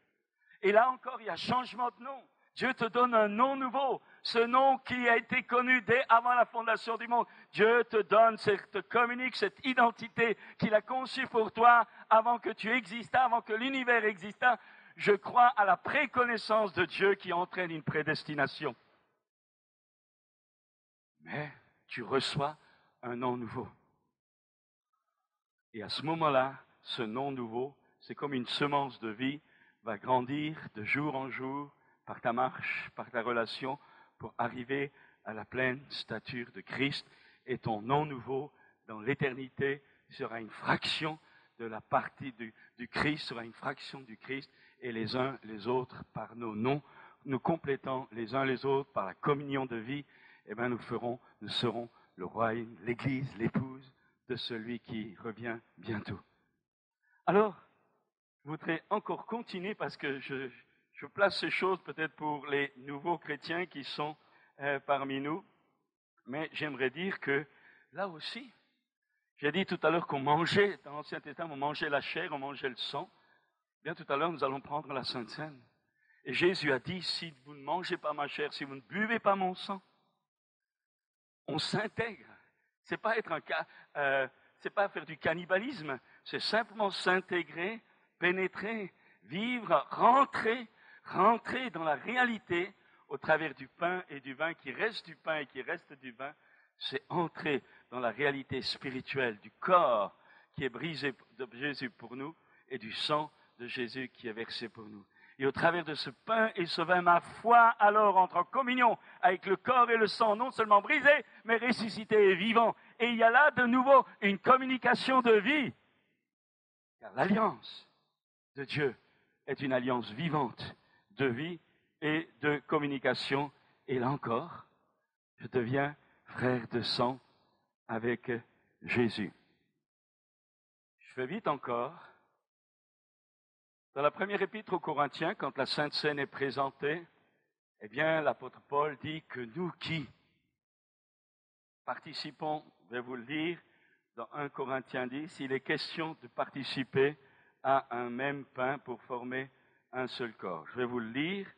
Et là encore, il y a changement de nom. Dieu te donne un nom nouveau, ce nom qui a été connu dès avant la fondation du monde. Dieu te donne, te communique cette identité qu'il a conçue pour toi avant que tu existas, avant que l'univers existât. Je crois à la préconnaissance de Dieu qui entraîne une prédestination. Mais tu reçois un nom nouveau. Et à ce moment-là, ce nom nouveau, c'est comme une semence de vie, va grandir de jour en jour par ta marche, par ta relation, pour arriver à la pleine stature de Christ. Et ton nom nouveau, dans l'éternité, sera une fraction de la partie du Christ, sera une fraction du Christ, et les uns les autres, par nos noms, nous complétant les uns les autres par la communion de vie, eh bien nous serons le royaume, l'Église, l'épouse de celui qui revient bientôt. Alors, je voudrais encore continuer parce que je place ces choses peut-être pour les nouveaux chrétiens qui sont parmi nous, mais j'aimerais dire que là aussi, j'ai dit tout à l'heure qu'on mangeait, dans l'Ancien Testament, on mangeait la chair, on mangeait le sang. Bien tout à l'heure, nous allons prendre la Sainte Seine. Et Jésus a dit, si vous ne mangez pas ma chair, si vous ne buvez pas mon sang, on s'intègre. C'est pas faire du cannibalisme, c'est simplement s'intégrer, pénétrer, vivre, rentrer dans la réalité au travers du pain et du vin, qui reste du pain et qui reste du vin. C'est entrer dans la réalité spirituelle du corps qui est brisé de Jésus pour nous et du sang de Jésus qui est versé pour nous. Et au travers de ce pain et ce vin, ma foi alors entre en communion avec le corps et le sang, non seulement brisé, mais ressuscité et vivant. Et il y a là de nouveau une communication de vie. Car l'alliance de Dieu est une alliance vivante de vie et de communication. Et là encore, je deviens frère de sang avec Jésus. Je fais vite encore. Dans la première épître aux Corinthiens, quand la Sainte Seine est présentée, eh bien, l'apôtre Paul dit que nous qui participons, je vais vous le lire, dans 1 Corinthiens 10, il est question de participer à un même pain pour former un seul corps. Je vais vous le lire.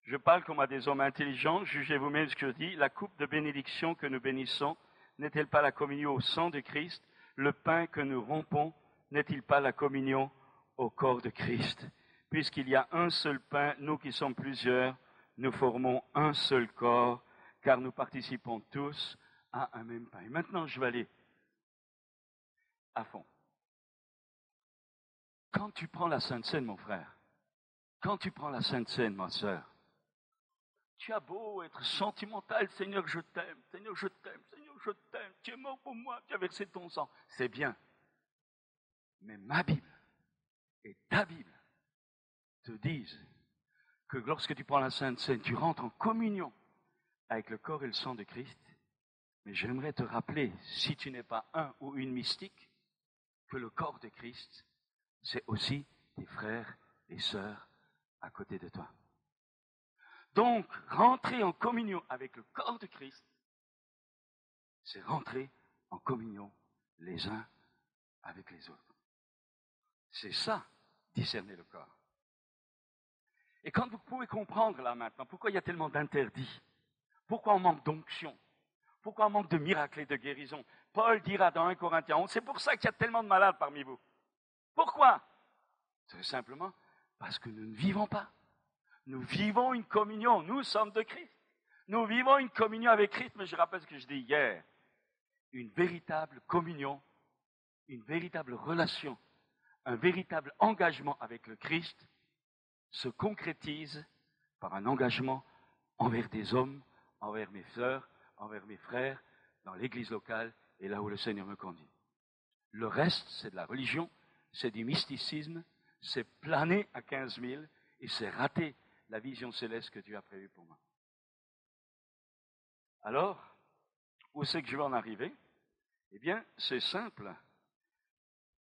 Je parle comme à des hommes intelligents, jugez vous-même ce que je dis. La coupe de bénédiction que nous bénissons n'est-elle pas la communion au sang de Christ? Le pain que nous rompons n'est-il pas la communion au corps de Christ? Puisqu'il y a un seul pain, nous qui sommes plusieurs, nous formons un seul corps, car nous participons tous à un même pain. Et maintenant, je vais aller à fond. Quand tu prends la Sainte Seine, mon frère, quand tu prends la Sainte Seine, ma sœur, tu as beau être sentimental, Seigneur, je t'aime, Seigneur, je t'aime, Seigneur, je t'aime, tu es mort pour moi, tu as versé ton sang. C'est bien. Mais ma Bible et ta Bible te disent que lorsque tu prends la Sainte Seine, tu rentres en communion avec le corps et le sang de Christ. Mais j'aimerais te rappeler, si tu n'es pas un ou une mystique, que le corps de Christ, c'est aussi tes frères et sœurs à côté de toi. Donc, rentrer en communion avec le corps de Christ, c'est rentrer en communion les uns avec les autres. C'est ça, discerner le corps. Et quand vous pouvez comprendre là maintenant, pourquoi il y a tellement d'interdits, pourquoi on manque d'onction, pourquoi on manque de miracles et de guérison, Paul dira dans 1 Corinthiens 11, c'est pour ça qu'il y a tellement de malades parmi vous. Pourquoi? Très simplement parce que nous ne vivons pas. Nous vivons une communion, nous sommes de Christ. Nous vivons une communion avec Christ, mais je rappelle ce que je dis hier. Une véritable communion, une véritable relation, un véritable engagement avec le Christ se concrétise par un engagement envers des hommes, envers mes sœurs, envers mes frères, dans l'église locale et là où le Seigneur me conduit. Le reste, c'est de la religion, c'est du mysticisme, c'est planer à 15 000 et c'est rater la vision céleste que Dieu a prévue pour moi. Alors, où c'est que je vais en arriver? Eh bien, c'est simple.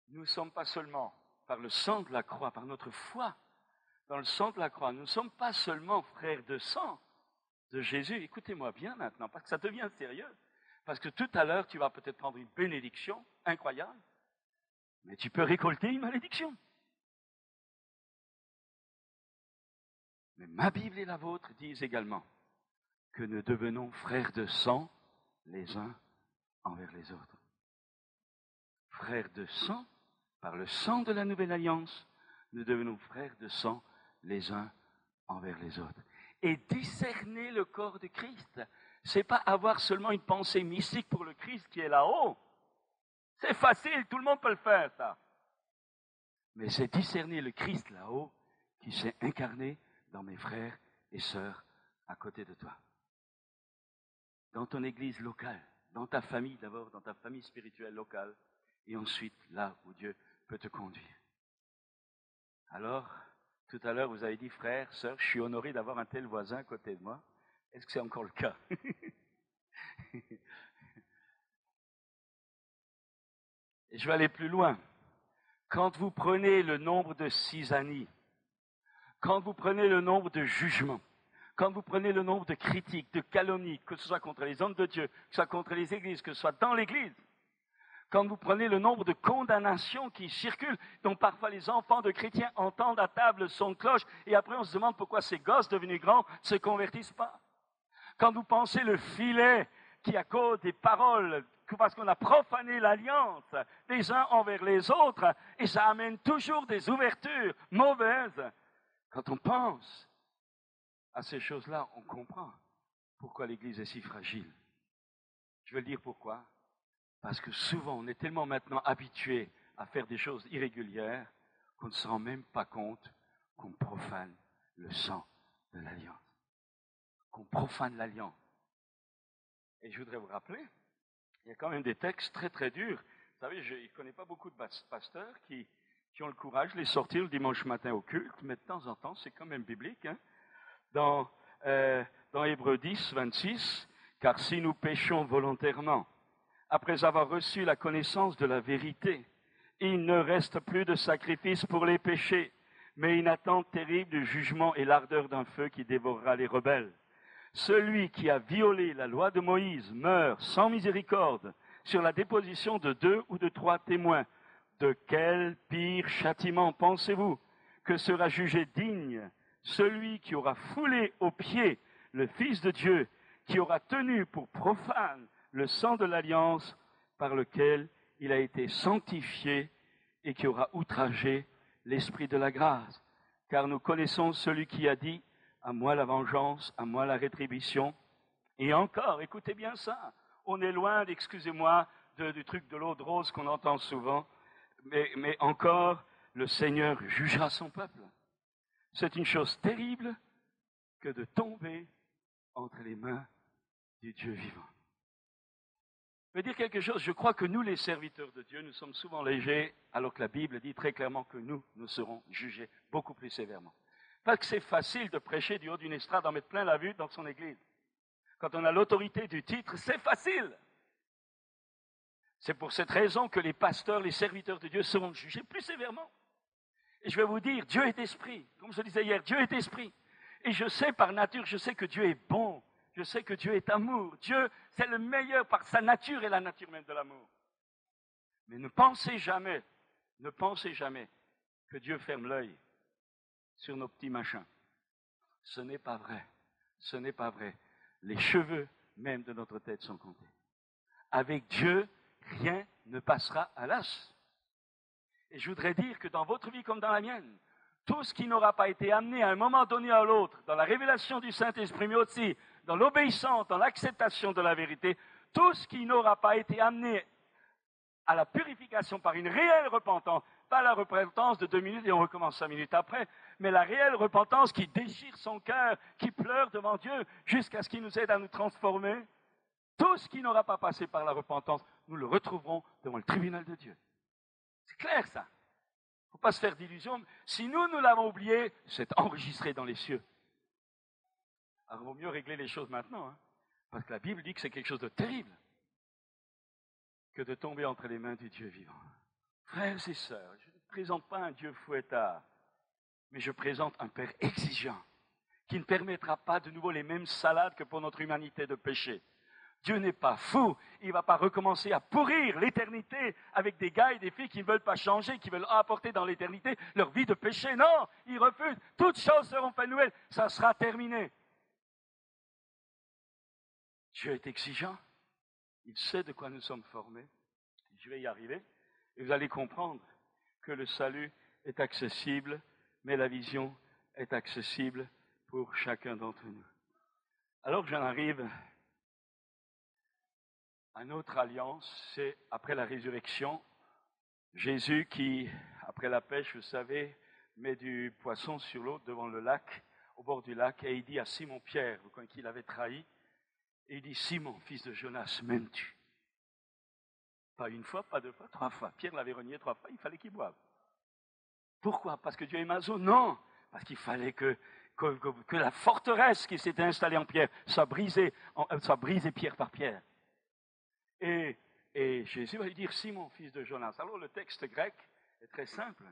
Nous ne sommes pas seulement, par le sang de la croix, par notre foi, dans le sang de la croix, nous ne sommes pas seulement frères de sang de Jésus. Écoutez-moi bien maintenant, parce que ça devient sérieux. Parce que tout à l'heure, tu vas peut-être prendre une bénédiction incroyable, mais tu peux récolter une malédiction. Mais ma Bible et la vôtre disent également que nous devenons frères de sang les uns envers les autres. Frères de sang, par le sang de la nouvelle alliance, nous devenons frères de sang les uns envers les autres. Et discerner le corps de Christ, c'est pas avoir seulement une pensée mystique pour le Christ qui est là-haut. C'est facile, tout le monde peut le faire, ça. Mais c'est discerner le Christ là-haut qui s'est incarné dans mes frères et sœurs à côté de toi. Dans ton église locale, dans ta famille d'abord, dans ta famille spirituelle locale, et ensuite là où Dieu peut te conduire. Alors, tout à l'heure, vous avez dit, frère, sœur, je suis honoré d'avoir un tel voisin à côté de moi. Est-ce que c'est encore le cas? Et je vais aller plus loin. Quand vous prenez le nombre de cisanies, quand vous prenez le nombre de jugements, quand vous prenez le nombre de critiques, de calomnies, que ce soit contre les hommes de Dieu, que ce soit contre les églises, que ce soit dans l'église, quand vous prenez le nombre de condamnations qui circulent, dont parfois les enfants de chrétiens entendent à table le son de cloche, et après on se demande pourquoi ces gosses devenus grands ne se convertissent pas. Quand vous pensez le filet qui, à cause des paroles, parce qu'on a profané l'alliance des uns envers les autres, et ça amène toujours des ouvertures mauvaises. Quand on pense à ces choses-là, on comprend pourquoi l'Église est si fragile. Je veux dire pourquoi. Parce que souvent, on est tellement maintenant habitué à faire des choses irrégulières qu'on ne se rend même pas compte qu'on profane le sang de l'alliance. Qu'on profane l'alliance. Et je voudrais vous rappeler, il y a quand même des textes très très durs. Vous savez, je ne connais pas beaucoup de pasteurs qui ont le courage de les sortir le dimanche matin au culte, mais de temps en temps, c'est quand même biblique. Hein? Dans Hébreux 10, 26, « Car si nous péchons volontairement, après avoir reçu la connaissance de la vérité, il ne reste plus de sacrifice pour les péchés, mais une attente terrible du jugement et l'ardeur d'un feu qui dévorera les rebelles. Celui qui a violé la loi de Moïse meurt sans miséricorde sur la déposition de 2 ou de 3 témoins. De quel pire châtiment pensez-vous que sera jugé digne celui qui aura foulé aux pieds le Fils de Dieu, qui aura tenu pour profane le sang de l'alliance par lequel il a été sanctifié et qui aura outragé l'Esprit de la grâce. Car nous connaissons celui qui a dit « À moi la vengeance, à moi la rétribution ». Et encore, écoutez bien ça, on est loin, excusez-moi, du truc de l'eau de rose qu'on entend souvent, mais encore, le Seigneur jugera son peuple. C'est une chose terrible que de tomber entre les mains du Dieu vivant. Je veux dire quelque chose, je crois que nous, les serviteurs de Dieu, nous sommes souvent légers, alors que la Bible dit très clairement que nous serons jugés beaucoup plus sévèrement. Parce que c'est facile de prêcher du haut d'une estrade, d'en mettre plein la vue dans son église. Quand on a l'autorité du titre, c'est facile. C'est pour cette raison que les pasteurs, les serviteurs de Dieu seront jugés plus sévèrement. Et je vais vous dire, Dieu est esprit. Comme je disais hier, Dieu est esprit. Et je sais par nature, je sais que Dieu est bon. Je sais que Dieu est amour. Dieu, c'est le meilleur par sa nature et la nature même de l'amour. Mais ne pensez jamais que Dieu ferme l'œil sur nos petits machins. Ce n'est pas vrai. Ce n'est pas vrai. Les cheveux même de notre tête sont comptés. Avec Dieu, rien ne passera à l'as. Et je voudrais dire que dans votre vie comme dans la mienne, tout ce qui n'aura pas été amené à un moment donné à l'autre, dans la révélation du Saint-Esprit, mais aussi dans l'obéissance, dans l'acceptation de la vérité, tout ce qui n'aura pas été amené à la purification par une réelle repentance, pas la repentance de 2 minutes et on recommence 5 minutes après, mais la réelle repentance qui déchire son cœur, qui pleure devant Dieu jusqu'à ce qu'il nous aide à nous transformer, tout ce qui n'aura pas passé par la repentance, nous le retrouverons devant le tribunal de Dieu. C'est clair ça. Il ne faut pas se faire d'illusions. Si nous l'avons oublié, c'est enregistré dans les cieux. Alors il vaut mieux régler les choses maintenant, hein, parce que la Bible dit que c'est quelque chose de terrible que de tomber entre les mains du Dieu vivant. Frères et sœurs, je ne présente pas un Dieu fouettard, mais je présente un Père exigeant, qui ne permettra pas de nouveau les mêmes salades que pour notre humanité de péché. Dieu n'est pas fou, il ne va pas recommencer à pourrir l'éternité avec des gars et des filles qui ne veulent pas changer, qui veulent apporter dans l'éternité leur vie de péché. Non, il refuse, toutes choses seront faites nouvelles, ça sera terminé. Dieu est exigeant, il sait de quoi nous sommes formés, je vais y arriver, et vous allez comprendre que le salut est accessible, mais la vision est accessible pour chacun d'entre nous. Alors j'en arrive à notre alliance, c'est après la résurrection, Jésus qui, après la pêche, vous savez, met du poisson sur l'eau devant le lac, au bord du lac, et il dit à Simon-Pierre, qui l'avait trahi, et il dit, Simon, fils de Jonas, m'aimes-tu? Pas une fois, pas 2 fois, 3 fois. Pierre l'avait renié 3 fois, il fallait qu'il boive. Pourquoi? Parce que Dieu est maso? Non, parce qu'il fallait que la forteresse qui s'était installée en pierre soit brisée pierre par pierre. Et Jésus va lui dire, Simon, fils de Jonas. Alors le texte grec est très simple.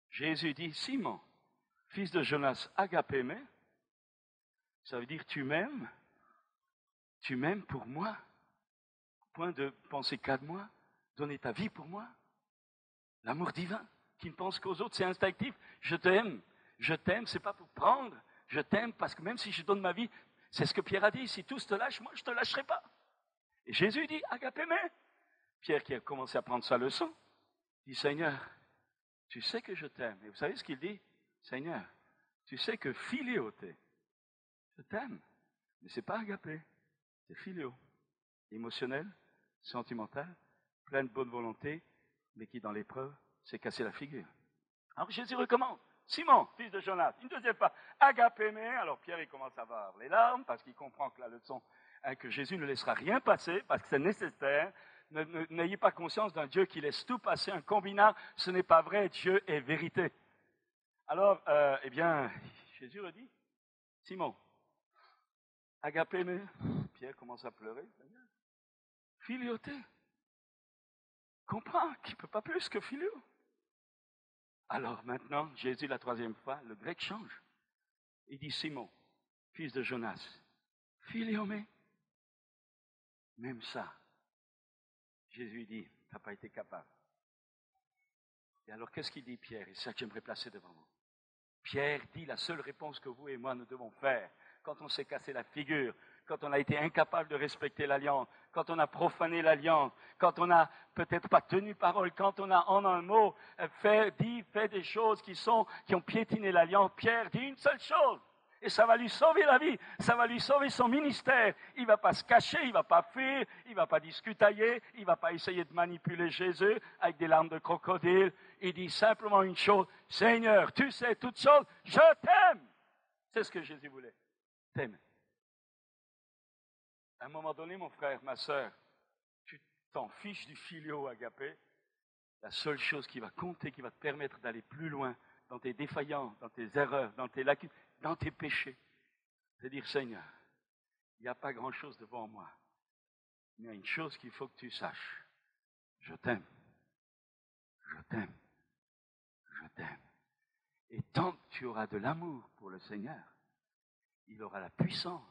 Jésus dit, Simon, fils de Jonas, agapémé, ça veut dire tu m'aimes pour moi, au point de penser qu'à moi, donner ta vie pour moi. L'amour divin, qui ne pense qu'aux autres, c'est instinctif. Je t'aime, c'est pas pour prendre, je t'aime parce que même si je donne ma vie, c'est ce que Pierre a dit, si tous te lâchent, moi je te lâcherai pas. Et Jésus dit, agapémé. Pierre, qui a commencé à prendre sa leçon, dit, Seigneur, tu sais que je t'aime. Et vous savez ce qu'il dit? Seigneur, tu sais que philéo t'es. Je t'aime. Mais ce n'est pas agapé, c'est philéo. Émotionnel, sentimental, plein de bonne volonté, mais qui, dans l'épreuve, s'est cassé la figure. Alors Jésus recommande. Simon, fils de Jonas, une deuxième fois, agapémé. Alors Pierre, il commence à avoir les larmes, parce qu'il comprend que la leçon, que Jésus ne laissera rien passer, parce que c'est nécessaire. N'ayez pas conscience d'un Dieu qui laisse tout passer, un combinat, ce n'est pas vrai, Dieu est vérité. Alors, eh bien, Jésus redit, Simon, agapémé. Pierre commence à pleurer. Philioté. Comprends qu'il ne peut pas plus que philéo. Alors maintenant, Jésus, la troisième fois, le grec change. Il dit, Simon, fils de Jonas, philéomé. Même ça, Jésus dit, tu n'as pas été capable. Et alors, qu'est-ce qu'il dit Pierre? Et c'est ça que j'aimerais placer devant vous. Pierre dit la seule réponse que vous et moi nous devons faire quand on s'est cassé la figure, quand on a été incapable de respecter l'alliance, quand on a profané l'alliance, quand on n'a peut-être pas tenu parole, quand on a en un mot fait des choses qui ont piétiné l'alliance. Pierre dit une seule chose. Et ça va lui sauver la vie, ça va lui sauver son ministère. Il ne va pas se cacher, il ne va pas fuir, il ne va pas discutailler, il ne va pas essayer de manipuler Jésus avec des larmes de crocodile. Il dit simplement une chose, Seigneur, tu sais toutes choses, je t'aime. C'est ce que Jésus voulait, t'aimer. À un moment donné, mon frère, ma soeur, tu t'en fiches du philéo agapé. La seule chose qui va compter, qui va te permettre d'aller plus loin dans tes défaillances, dans tes erreurs, dans tes lacunes, dans tes péchés, c'est dire, Seigneur, il n'y a pas grand-chose devant moi, mais il y a une chose qu'il faut que tu saches. Je t'aime. Je t'aime. Je t'aime. Et tant que tu auras de l'amour pour le Seigneur, il aura la puissance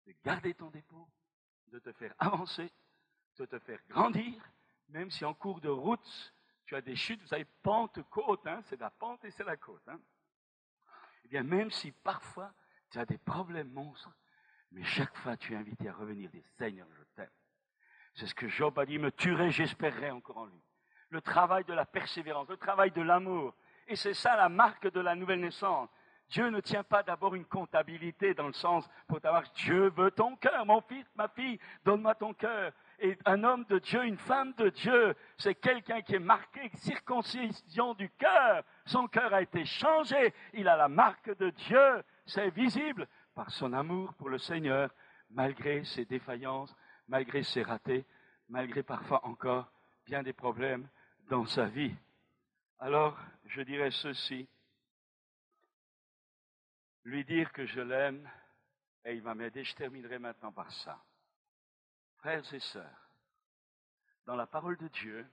de garder ton dépôt, de te faire avancer, de te faire grandir, même si en cours de route, tu as des chutes, vous savez, pente-côte, c'est de la pente et c'est la côte. Eh bien, même si parfois tu as des problèmes monstres, mais chaque fois tu es invité à revenir, dire Seigneur, je t'aime. C'est ce que Job a dit, me tuerai, j'espérerai encore en lui. Le travail de la persévérance, le travail de l'amour. Et c'est ça la marque de la nouvelle naissance. Dieu ne tient pas d'abord une comptabilité dans le sens pour t'avoir, Dieu veut ton cœur, mon fils, ma fille, donne-moi ton cœur. Et un homme de Dieu, une femme de Dieu, c'est quelqu'un qui est marqué, circoncision du cœur. Son cœur a été changé, il a la marque de Dieu. C'est visible par son amour pour le Seigneur, malgré ses défaillances, malgré ses ratés, malgré parfois encore bien des problèmes dans sa vie. Alors, je dirais ceci, lui dire que je l'aime, et il va m'aider, je terminerai maintenant par ça. Frères et sœurs, dans la parole de Dieu,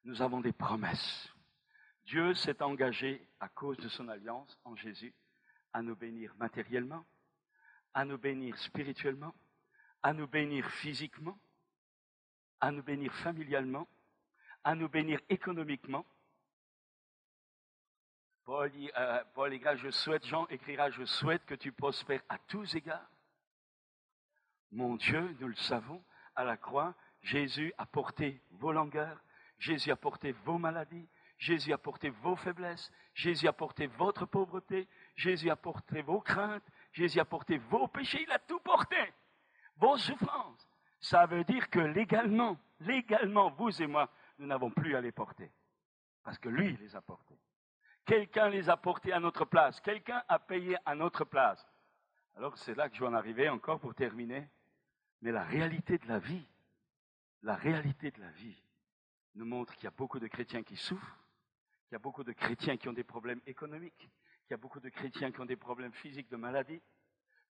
nous avons des promesses. Dieu s'est engagé, à cause de son alliance en Jésus, à nous bénir matériellement, à nous bénir spirituellement, à nous bénir physiquement, à nous bénir familialement, à nous bénir économiquement. Paul écrira, Jean écrira, je souhaite que tu prospères à tous égards. Mon Dieu, nous le savons, à la croix, Jésus a porté vos langueurs, Jésus a porté vos maladies, Jésus a porté vos faiblesses, Jésus a porté votre pauvreté, Jésus a porté vos craintes, Jésus a porté vos péchés, il a tout porté, vos souffrances. Ça veut dire que légalement, vous et moi, nous n'avons plus à les porter, parce que lui les a portés. Quelqu'un les a portés à notre place, quelqu'un a payé à notre place. Alors c'est là que je vais en arriver encore pour terminer. Mais la réalité de la vie nous montre qu'il y a beaucoup de chrétiens qui souffrent, qu'il y a beaucoup de chrétiens qui ont des problèmes économiques, qu'il y a beaucoup de chrétiens qui ont des problèmes physiques de maladie,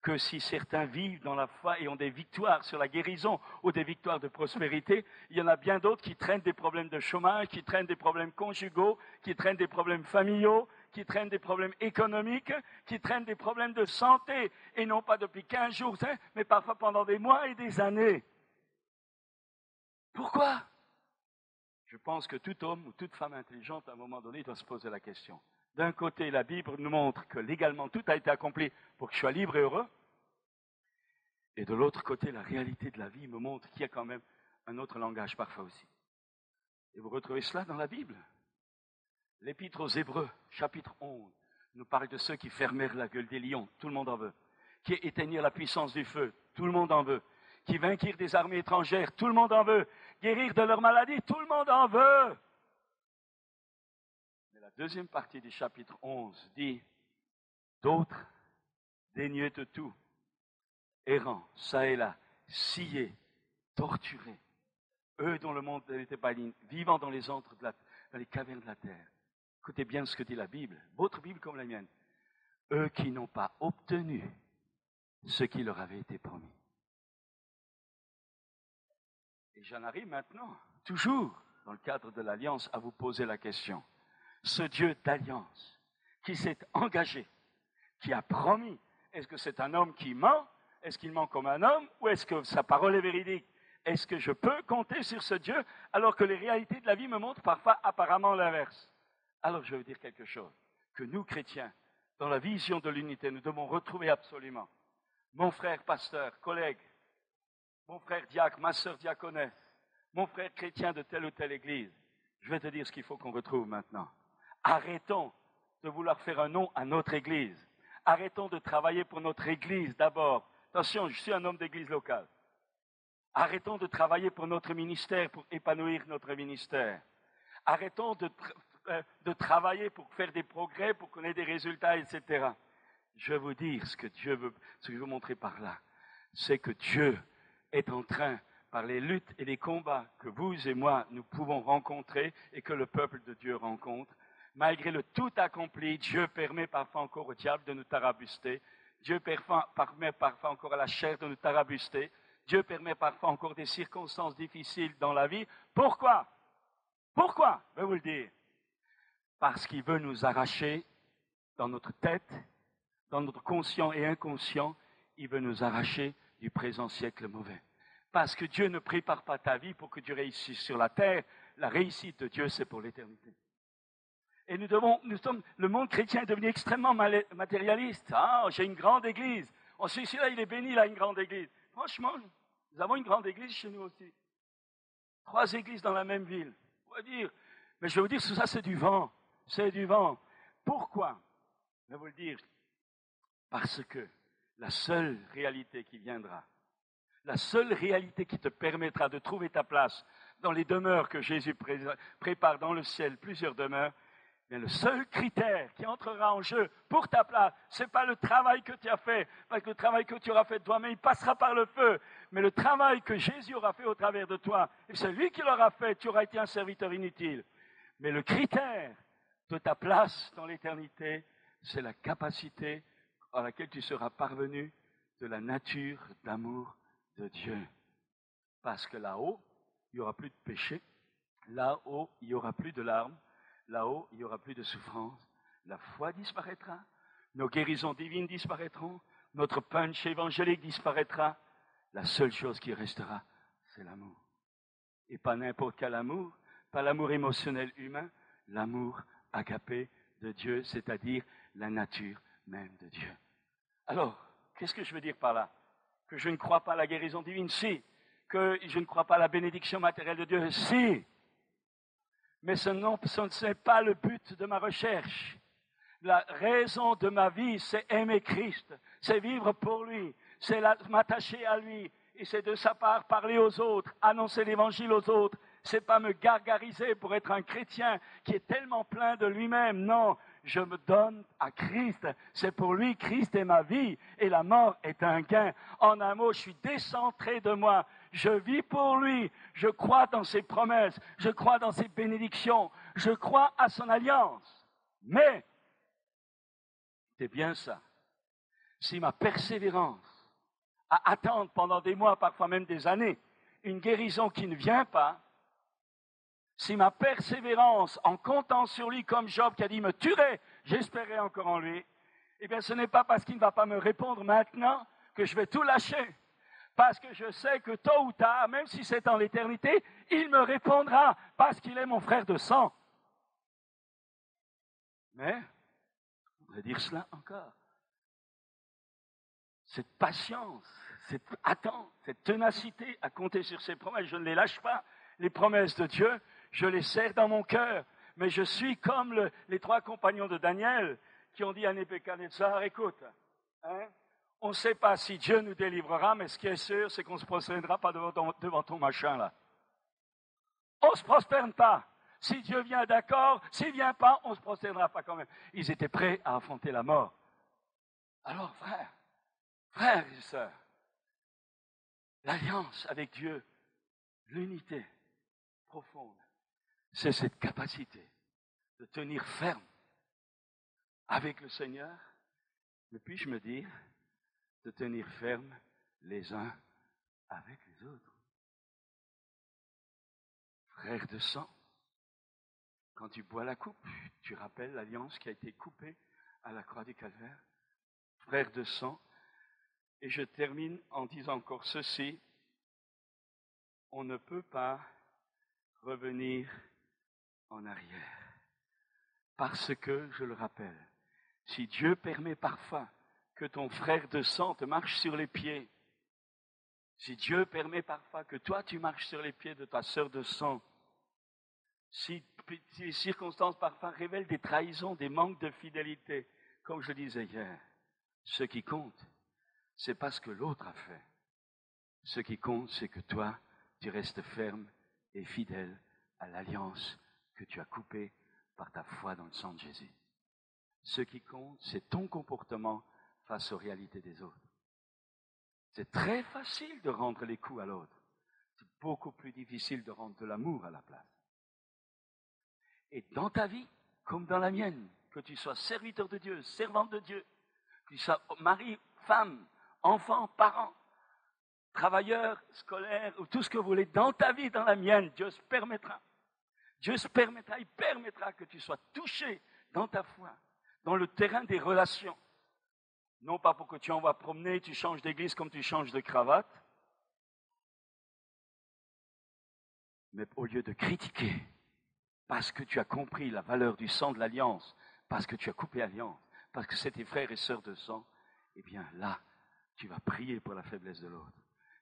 que si certains vivent dans la foi et ont des victoires sur la guérison ou des victoires de prospérité, il y en a bien d'autres qui traînent des problèmes de chômage, qui traînent des problèmes conjugaux, qui traînent des problèmes familiaux, qui traînent des problèmes économiques, qui traînent des problèmes de santé, et non pas depuis 15 jours, mais parfois pendant des mois et des années. Pourquoi? Je pense que tout homme ou toute femme intelligente, à un moment donné, doit se poser la question. D'un côté, la Bible nous montre que légalement tout a été accompli pour que je sois libre et heureux. Et de l'autre côté, la réalité de la vie me montre qu'il y a quand même un autre langage parfois aussi. Et vous retrouvez cela dans la Bible. L'Épître aux Hébreux, chapitre 11, nous parle de ceux qui fermèrent la gueule des lions, tout le monde en veut. Qui éteignirent la puissance du feu, tout le monde en veut. Qui vainquirent des armées étrangères, tout le monde en veut. Guérir de leur maladie, tout le monde en veut. Mais la deuxième partie du chapitre 11 dit, d'autres, dénués de tout, errants, ça et là, sciés, torturés, eux dont le monde n'était pas ligne, vivant dans les antres dans les cavernes de la terre. Écoutez bien ce que dit la Bible, votre Bible comme la mienne. Eux qui n'ont pas obtenu ce qui leur avait été promis. Et j'en arrive maintenant, toujours dans le cadre de l'Alliance, à vous poser la question. Ce Dieu d'Alliance, qui s'est engagé, qui a promis, est-ce que c'est un homme qui ment? Est-ce qu'il ment comme un homme? Ou est-ce que sa parole est véridique? Est-ce que je peux compter sur ce Dieu alors que les réalités de la vie me montrent parfois apparemment l'inverse? Alors je veux dire quelque chose, que nous chrétiens, dans la vision de l'unité, nous devons retrouver absolument. Mon frère pasteur, collègue, mon frère diacre, ma sœur diaconesse, mon frère chrétien de telle ou telle église, je vais te dire ce qu'il faut qu'on retrouve maintenant. Arrêtons de vouloir faire un nom à notre église. Arrêtons de travailler pour notre église d'abord. Attention, je suis un homme d'église locale. Arrêtons de travailler pour notre ministère, pour épanouir notre ministère. Arrêtons de travailler pour faire des progrès, pour qu'on ait des résultats, etc. Je vais vous dire ce que je veux montrer par là. C'est que Dieu est en train, par les luttes et les combats que vous et moi, nous pouvons rencontrer et que le peuple de Dieu rencontre, malgré le tout accompli, Dieu permet parfois encore au diable de nous tarabuster. Dieu permet parfois encore à la chair de nous tarabuster. Dieu permet parfois encore des circonstances difficiles dans la vie. Pourquoi? Pourquoi? Je vais vous le dire. Parce qu'il veut nous arracher dans notre tête, dans notre conscient et inconscient, il veut nous arracher du présent siècle mauvais. Parce que Dieu ne prépare pas ta vie pour que tu réussisses sur la terre. La réussite de Dieu, c'est pour l'éternité. Et le monde chrétien est devenu extrêmement matérialiste. Ah, j'ai une grande église. Oh, celui-là, il est béni, il a une grande église. Franchement, nous avons une grande église chez nous aussi. 3 églises dans la même ville. On va dire, mais je vais vous dire, tout ça, c'est du vent. C'est du vent. Pourquoi? Je vais vous le dire. Parce que la seule réalité qui viendra, la seule réalité qui te permettra de trouver ta place dans les demeures que Jésus prépare dans le ciel, plusieurs demeures, mais le seul critère qui entrera en jeu pour ta place, ce n'est pas le travail que tu as fait, parce que le travail que tu auras fait de toi-même, il passera par le feu, mais le travail que Jésus aura fait au travers de toi, et c'est lui qui l'aura fait, tu auras été un serviteur inutile. Mais le critère de ta place dans l'éternité, c'est la capacité à laquelle tu seras parvenu de la nature d'amour de Dieu. Parce que là-haut, il n'y aura plus de péché, là-haut, il n'y aura plus de larmes, là-haut, il n'y aura plus de souffrance. La foi disparaîtra, nos guérisons divines disparaîtront, notre punch évangélique disparaîtra. La seule chose qui restera, c'est l'amour. Et pas n'importe quel amour, pas l'amour émotionnel humain, l'amour agapé de Dieu, c'est-à-dire la nature même de Dieu. Alors, qu'est-ce que je veux dire par là? Que je ne crois pas à la guérison divine? Si. Que je ne crois pas à la bénédiction matérielle de Dieu? Si. Mais ce n'est pas le but de ma recherche. La raison de ma vie, c'est aimer Christ, c'est vivre pour lui, c'est m'attacher à lui, et c'est de sa part parler aux autres, annoncer l'évangile aux autres. C'est pas me gargariser pour être un chrétien qui est tellement plein de lui-même. Non, je me donne à Christ. C'est pour lui, Christ est ma vie, et la mort est un gain. En un mot, je suis décentré de moi. Je vis pour lui. Je crois dans ses promesses. Je crois dans ses bénédictions. Je crois à son alliance. Mais, c'est bien ça. Si ma persévérance à attendre pendant des mois, parfois même des années, une guérison qui ne vient pas, si ma persévérance en comptant sur lui comme Job qui a dit me tuerait, j'espérais encore en lui, eh bien ce n'est pas parce qu'il ne va pas me répondre maintenant que je vais tout lâcher. Parce que je sais que tôt ou tard, même si c'est en l'éternité, il me répondra parce qu'il est mon frère de sang. Mais, je voudrais dire cela encore. Cette patience, cette ténacité à compter sur ses promesses. Je ne les lâche pas. Les promesses de Dieu, je les serre dans mon cœur. Mais je suis comme les 3 compagnons de Daniel qui ont dit à Nebuchadnezzar, écoute, on ne sait pas si Dieu nous délivrera, mais ce qui est sûr, c'est qu'on ne se prosternera pas devant ton machin là. On ne se prosterne pas. Si Dieu vient, d'accord. S'il ne vient pas, on ne se prosternera pas quand même. Ils étaient prêts à affronter la mort. Alors, frères et sœurs, l'alliance avec Dieu, l'unité profonde, c'est cette capacité de tenir ferme avec le Seigneur, et puis je me dis, de tenir ferme les uns avec les autres. Frères de sang, quand tu bois la coupe, tu rappelles l'alliance qui a été coupée à la croix du Calvaire. Frères de sang, et je termine en disant encore ceci, on ne peut pas revenir en arrière. Parce que, je le rappelle, si Dieu permet parfois que ton frère de sang te marche sur les pieds, si Dieu permet parfois que toi tu marches sur les pieds de ta sœur de sang, si les circonstances parfois révèlent des trahisons, des manques de fidélité, comme je le disais hier, ce qui compte, c'est pas ce que l'autre a fait. Ce qui compte, c'est que toi, tu restes ferme et fidèle à l'alliance que tu as coupée par ta foi dans le sang de Jésus. Ce qui compte, c'est ton comportement face aux réalités des autres. C'est très facile de rendre les coups à l'autre. C'est beaucoup plus difficile de rendre de l'amour à la place. Et dans ta vie, comme dans la mienne, que tu sois serviteur de Dieu, servante de Dieu, que tu sois mari, femme, enfant, parent, travailleur, scolaire, ou tout ce que vous voulez, dans ta vie, dans la mienne, Dieu se permettra. Dieu se permettra, il permettra que tu sois touché dans ta foi, dans le terrain des relations. Non pas pour que tu envoies promener, tu changes d'église comme tu changes de cravate, mais au lieu de critiquer, parce que tu as compris la valeur du sang de l'alliance, parce que tu as coupé alliance, parce que c'est tes frères et sœurs de sang, eh bien là, tu vas prier pour la faiblesse de l'autre.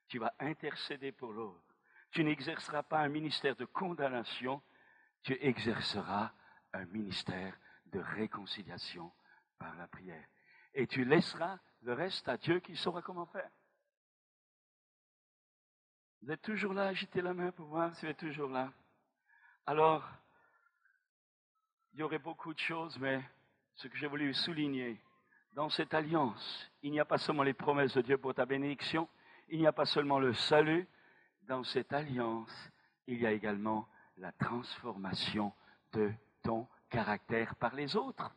Tu vas intercéder pour l'autre. Tu n'exerceras pas un ministère de condamnation, tu exerceras un ministère de réconciliation par la prière. Et tu laisseras le reste à Dieu qui saura comment faire. Vous êtes toujours là, agitez la main pour voir si vous êtes toujours là. Alors, il y aurait beaucoup de choses, mais ce que j'ai voulu souligner, dans cette alliance, il n'y a pas seulement les promesses de Dieu pour ta bénédiction, il n'y a pas seulement le salut, dans cette alliance, il y a également la transformation de ton caractère par les autres.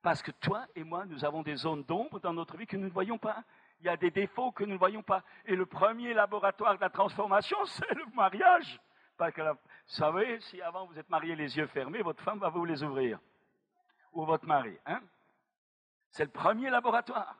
Parce que toi et moi, nous avons des zones d'ombre dans notre vie que nous ne voyons pas. Il y a des défauts que nous ne voyons pas. Et le premier laboratoire de la transformation, c'est le mariage. Parce que, vous savez, si avant vous êtes mariés les yeux fermés, votre femme va vous les ouvrir. Ou votre mari. C'est le premier laboratoire.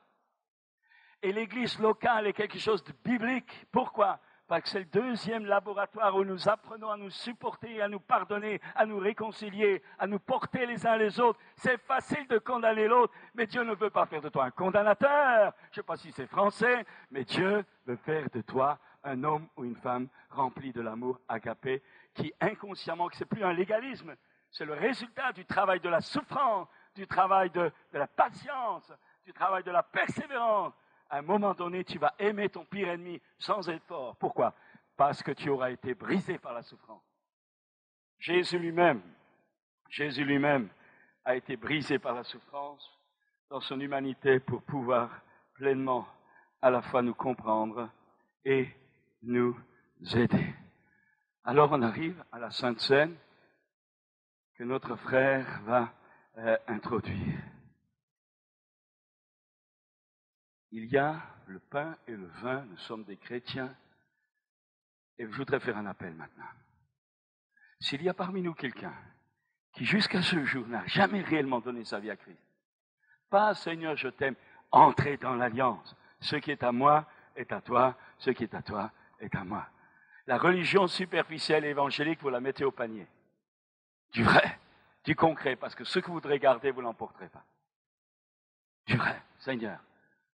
Et l'église locale est quelque chose de biblique. Pourquoi? Parce que c'est le deuxième laboratoire où nous apprenons à nous supporter, à nous pardonner, à nous réconcilier, à nous porter les uns les autres. C'est facile de condamner l'autre, mais Dieu ne veut pas faire de toi un condamnateur. Je ne sais pas si c'est français, mais Dieu veut faire de toi un homme ou une femme rempli de l'amour agapé, qui inconsciemment, que ce n'est plus un légalisme, c'est le résultat du travail de la souffrance, du travail de la patience, du travail de la persévérance. À un moment donné, tu vas aimer ton pire ennemi sans effort. Pourquoi? Parce que tu auras été brisé par la souffrance. Jésus lui-même a été brisé par la souffrance dans son humanité pour pouvoir pleinement à la fois nous comprendre et nous aider. Alors on arrive à la Sainte Seine que notre frère va introduire. Il y a le pain et le vin, nous sommes des chrétiens, et je voudrais faire un appel maintenant. S'il y a parmi nous quelqu'un qui jusqu'à ce jour n'a jamais réellement donné sa vie à Christ, pas Seigneur je t'aime, entrez dans l'alliance. Ce qui est à moi est à toi, ce qui est à toi est à moi. La religion superficielle et évangélique, vous la mettez au panier. Du vrai, du concret, parce que ce que vous voudrez garder, vous ne l'emporterez pas. Du vrai, Seigneur.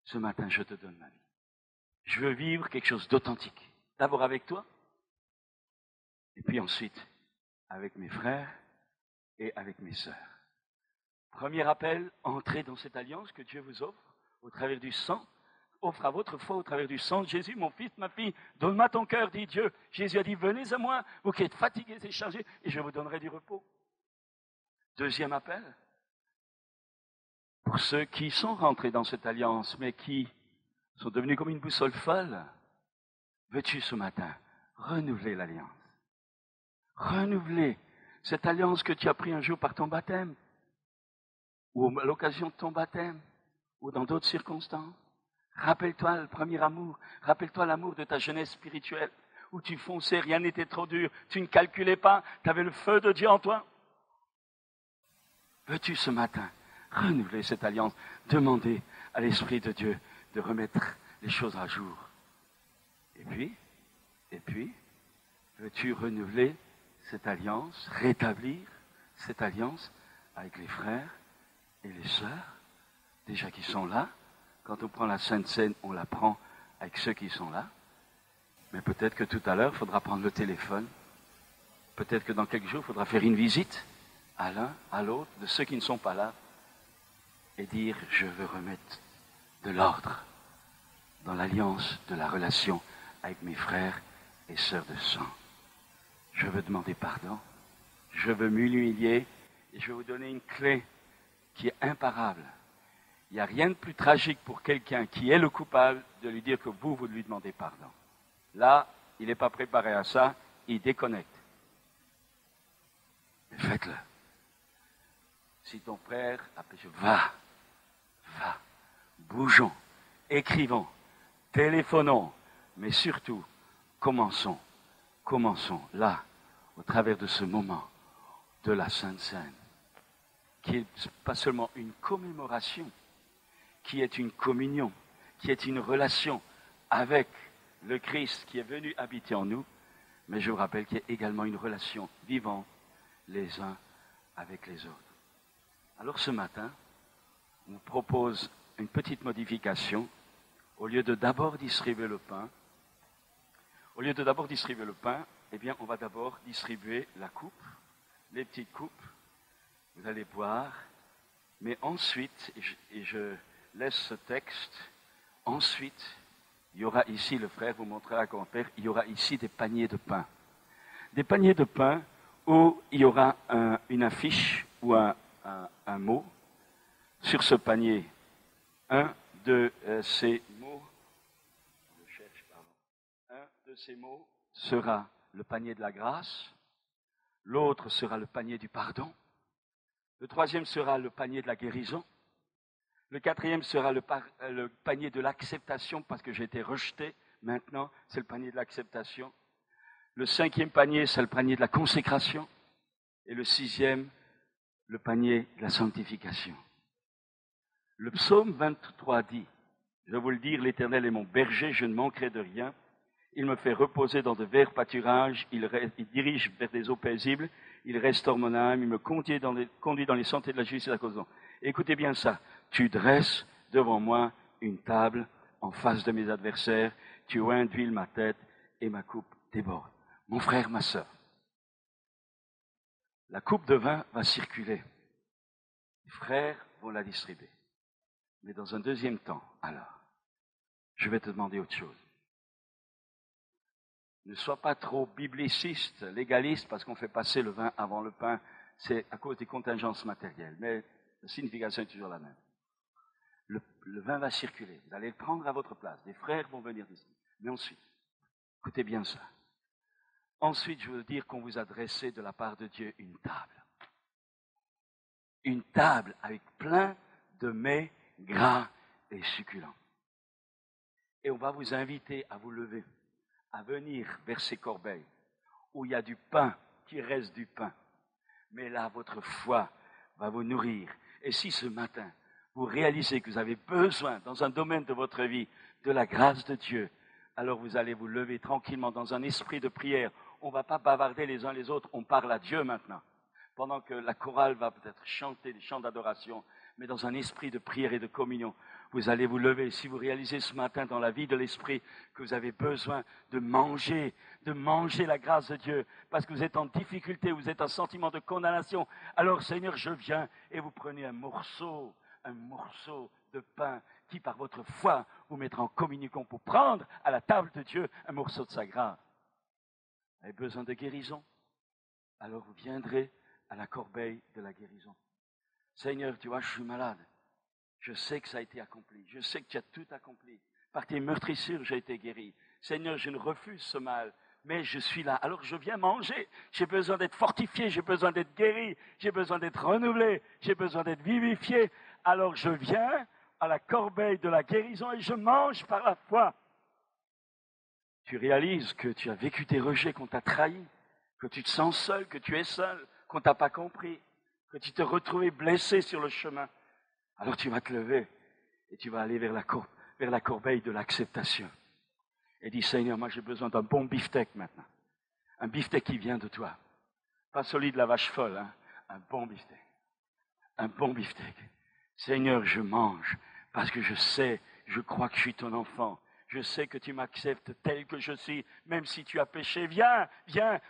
Ce matin, je te donne ma vie. Je veux vivre quelque chose d'authentique. D'abord avec toi, et puis ensuite avec mes frères et avec mes sœurs. Premier appel, entrez dans cette alliance que Dieu vous offre au travers du sang, offre à votre foi au travers du sang de Jésus. Mon fils, ma fille, donne-moi ton cœur, dit Dieu. Jésus a dit, venez à moi, vous qui êtes fatigués et chargés, et je vous donnerai du repos. Deuxième appel, pour ceux qui sont rentrés dans cette alliance, mais qui sont devenus comme une boussole folle, veux-tu ce matin renouveler l'alliance? Renouveler cette alliance que tu as prise un jour par ton baptême, ou à l'occasion de ton baptême, ou dans d'autres circonstances. Rappelle-toi le premier amour, rappelle-toi l'amour de ta jeunesse spirituelle, où tu fonçais, rien n'était trop dur, tu ne calculais pas, tu avais le feu de Dieu en toi. Veux-tu ce matin renouveler cette alliance, demander à l'Esprit de Dieu de remettre les choses à jour? Et puis, veux-tu renouveler cette alliance, rétablir cette alliance avec les frères et les sœurs, déjà qui sont là? Quand on prend la Sainte Seine, on la prend avec ceux qui sont là. Mais peut-être que tout à l'heure, il faudra prendre le téléphone. Peut-être que dans quelques jours, il faudra faire une visite à l'un, à l'autre, de ceux qui ne sont pas là, et dire, je veux remettre de l'ordre dans l'alliance de la relation avec mes frères et sœurs de sang. Je veux demander pardon, je veux m'humilier, et je vais vous donner une clé qui est imparable. Il n'y a rien de plus tragique pour quelqu'un qui est le coupable de lui dire que vous lui demandez pardon. Là, il n'est pas préparé à ça, il déconnecte. Mais faites-le. Si ton frère a péché, va, bougeons, écrivons, téléphonons, mais surtout, commençons là, au travers de ce moment de la Sainte Seine, qui n'est pas seulement une commémoration, qui est une communion, qui est une relation avec le Christ qui est venu habiter en nous, mais je vous rappelle qu'il y a également une relation vivante les uns avec les autres. Alors ce matin, on vous propose une petite modification. Au lieu de d'abord distribuer le pain, eh bien, on va d'abord distribuer la coupe, les petites coupes. Vous allez boire, mais ensuite, et je laisse ce texte, ensuite, il y aura ici, le frère vous montrera comment faire, il y aura ici des paniers de pain. Des paniers de pain où il y aura une affiche ou un mot. Sur ce panier, un de ces mots sera le panier de la grâce, l'autre sera le panier du pardon, le troisième sera le panier de la guérison, le quatrième sera le panier de l'acceptation parce que j'ai été rejeté, maintenant c'est le panier de l'acceptation, le cinquième panier c'est le panier de la consécration et le sixième le panier de la sanctification. Le psaume 23 dit, je vais vous le dire, l'Éternel est mon berger, je ne manquerai de rien. Il me fait reposer dans de verts pâturages, il dirige vers des eaux paisibles, il restaure mon âme, il me conduit dans les sentiers de la justice à cause de. Écoutez bien ça, tu dresses devant moi une table en face de mes adversaires, tu induis ma tête et ma coupe déborde. Mon frère, ma sœur, la coupe de vin va circuler. Les frères vont la distribuer. Mais dans un deuxième temps, alors, je vais te demander autre chose. Ne sois pas trop bibliciste, légaliste, parce qu'on fait passer le vin avant le pain. C'est à cause des contingences matérielles. Mais la signification est toujours la même. Le vin va circuler. Vous allez le prendre à votre place. Des frères vont venir ici. Mais ensuite, écoutez bien ça. Ensuite, je veux dire qu'on vous a dressé de la part de Dieu une table. Une table avec plein de mets gras et succulents. Et on va vous inviter à vous lever, à venir vers ces corbeilles où il y a du pain, qui reste du pain. Mais là, votre foi va vous nourrir. Et si ce matin, vous réalisez que vous avez besoin, dans un domaine de votre vie, de la grâce de Dieu, alors vous allez vous lever tranquillement dans un esprit de prière. On ne va pas bavarder les uns les autres, on parle à Dieu maintenant. Pendant que la chorale va peut-être chanter des chants d'adoration, mais dans un esprit de prière et de communion. Vous allez vous lever. Si vous réalisez ce matin dans la vie de l'esprit que vous avez besoin de manger la grâce de Dieu, parce que vous êtes en difficulté, vous êtes en sentiment de condamnation, alors Seigneur, je viens et vous prenez un morceau de pain qui par votre foi vous mettra en communion pour prendre à la table de Dieu un morceau de sa grâce. Vous avez besoin de guérison? Alors vous viendrez à la corbeille de la guérison. Seigneur, tu vois, je suis malade. Je sais que ça a été accompli. Je sais que tu as tout accompli. Par tes meurtrissures, j'ai été guéri. Seigneur, je ne refuse ce mal, mais je suis là. Alors je viens manger. J'ai besoin d'être fortifié, j'ai besoin d'être guéri, j'ai besoin d'être renouvelé, j'ai besoin d'être vivifié. Alors je viens à la corbeille de la guérison et je mange par la foi. Tu réalises que tu as vécu tes rejets, qu'on t'a trahi, que tu te sens seul, que tu es seul, qu'on ne t'a pas compris, que tu t'es retrouvé blessé sur le chemin. Alors tu vas te lever et tu vas aller vers la corbeille de l'acceptation. Et dis, Seigneur, moi j'ai besoin d'un bon beefsteak maintenant. Un beefsteak qui vient de toi. Pas celui de la vache folle, hein? Un bon beefsteak. Un bon beefsteak. Seigneur, je mange parce que je crois que je suis ton enfant. Je sais que tu m'acceptes tel que je suis, même si tu as péché. Viens,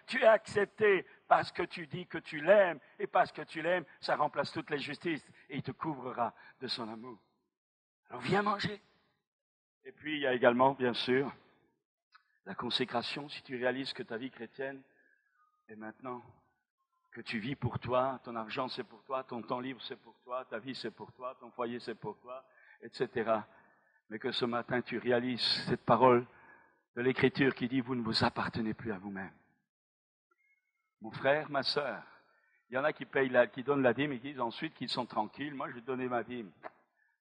tu es accepté parce que tu dis que tu l'aimes. Et parce que tu l'aimes, ça remplace toute l'injustice et il te couvrira de son amour. Alors viens manger. Et puis il y a également, bien sûr, la consécration. Si tu réalises que ta vie chrétienne est maintenant, que tu vis pour toi, ton argent c'est pour toi, ton temps libre c'est pour toi, ta vie c'est pour toi, ton foyer c'est pour toi, etc. Mais que ce matin tu réalises cette parole de l'Écriture qui dit « Vous ne vous appartenez plus à vous-même ». Mon frère, ma sœur, il y en a qui donnent la dîme et qui disent ensuite qu'ils sont tranquilles. Moi, je vais donner ma dîme.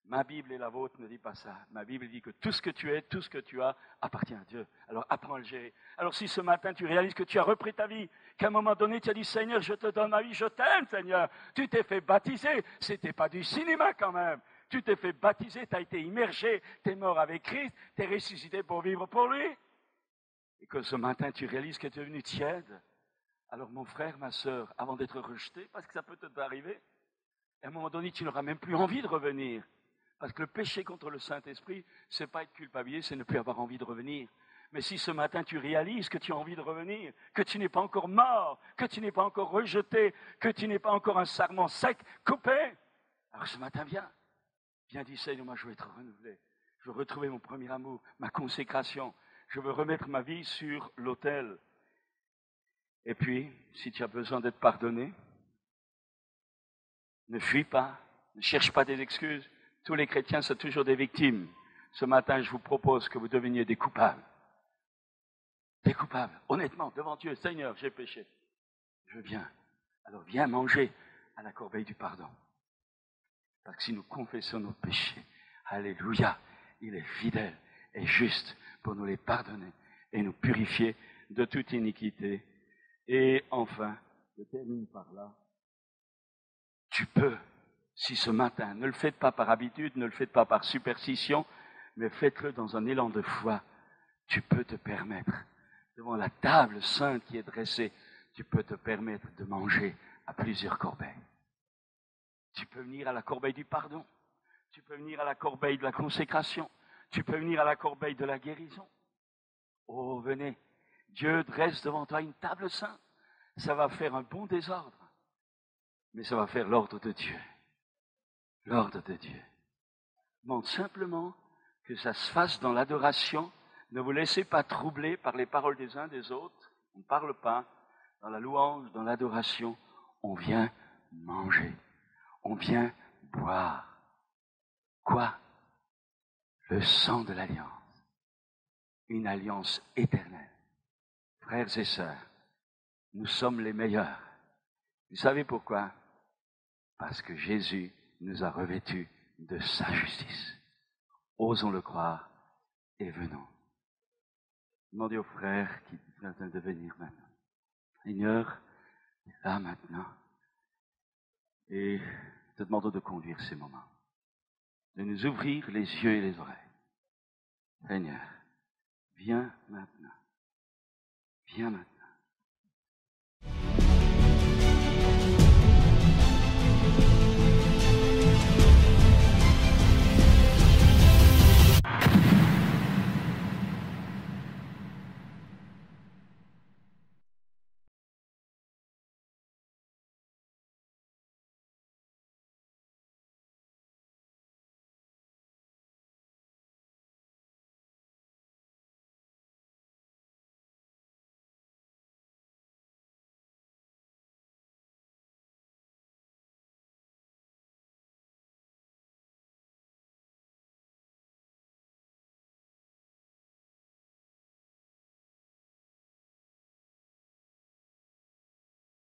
Ma Bible et la vôtre ne dit pas ça. Ma Bible dit que tout ce que tu es, tout ce que tu as, appartient à Dieu. Alors apprends à le gérer. Alors si ce matin tu réalises que tu as repris ta vie, qu'à un moment donné tu as dit « Seigneur, je te donne ma vie, je t'aime Seigneur », tu t'es fait baptiser, c'était pas du cinéma quand même. Tu t'es fait baptiser, tu as été immergé, tu es mort avec Christ, tu es ressuscité pour vivre pour lui. Et que ce matin tu réalises que tu es devenu tiède. Alors mon frère, ma sœur, avant d'être rejeté, parce que ça peut t'arriver, à un moment donné tu n'auras même plus envie de revenir. Parce que le péché contre le Saint-Esprit, c'est pas être culpabilisé, c'est ne plus avoir envie de revenir. Mais si ce matin tu réalises que tu as envie de revenir, que tu n'es pas encore mort, que tu n'es pas encore rejeté, que tu n'es pas encore un sarment sec, coupé, alors ce matin viens dis Seigneur, moi je veux être renouvelé. Je veux retrouver mon premier amour, ma consécration. Je veux remettre ma vie sur l'autel. Et puis, si tu as besoin d'être pardonné, ne fuis pas, ne cherche pas des excuses. Tous les chrétiens sont toujours des victimes. Ce matin, je vous propose que vous deveniez des coupables. Des coupables, honnêtement, devant Dieu. Seigneur, j'ai péché. Je viens. Alors viens manger à la corbeille du pardon. Parce que si nous confessons nos péchés, alléluia, il est fidèle et juste pour nous les pardonner et nous purifier de toute iniquité. Et enfin, je termine par là. Tu peux, si ce matin, ne le faites pas par habitude, ne le faites pas par superstition, mais faites-le dans un élan de foi. Tu peux te permettre, devant la table sainte qui est dressée, tu peux te permettre de manger à plusieurs corbeilles. Tu peux venir à la corbeille du pardon. Tu peux venir à la corbeille de la consécration. Tu peux venir à la corbeille de la guérison. Oh, venez. Dieu dresse devant toi une table sainte. Ça va faire un bon désordre. Mais ça va faire l'ordre de Dieu. L'ordre de Dieu. Demande simplement que ça se fasse dans l'adoration. Ne vous laissez pas troubler par les paroles des uns des autres. On ne parle pas. Dans la louange, dans l'adoration, on vient manger. On vient boire. Quoi? Le sang de l'alliance. Une alliance éternelle. Frères et sœurs, nous sommes les meilleurs. Vous savez pourquoi? Parce que Jésus nous a revêtus de sa justice. Osons le croire et venons. Demandez aux frères qui viennent de venir maintenant. Seigneur, là maintenant, et te demandons de conduire ces moments, de nous ouvrir les yeux et les oreilles. Seigneur, viens maintenant. Viens maintenant.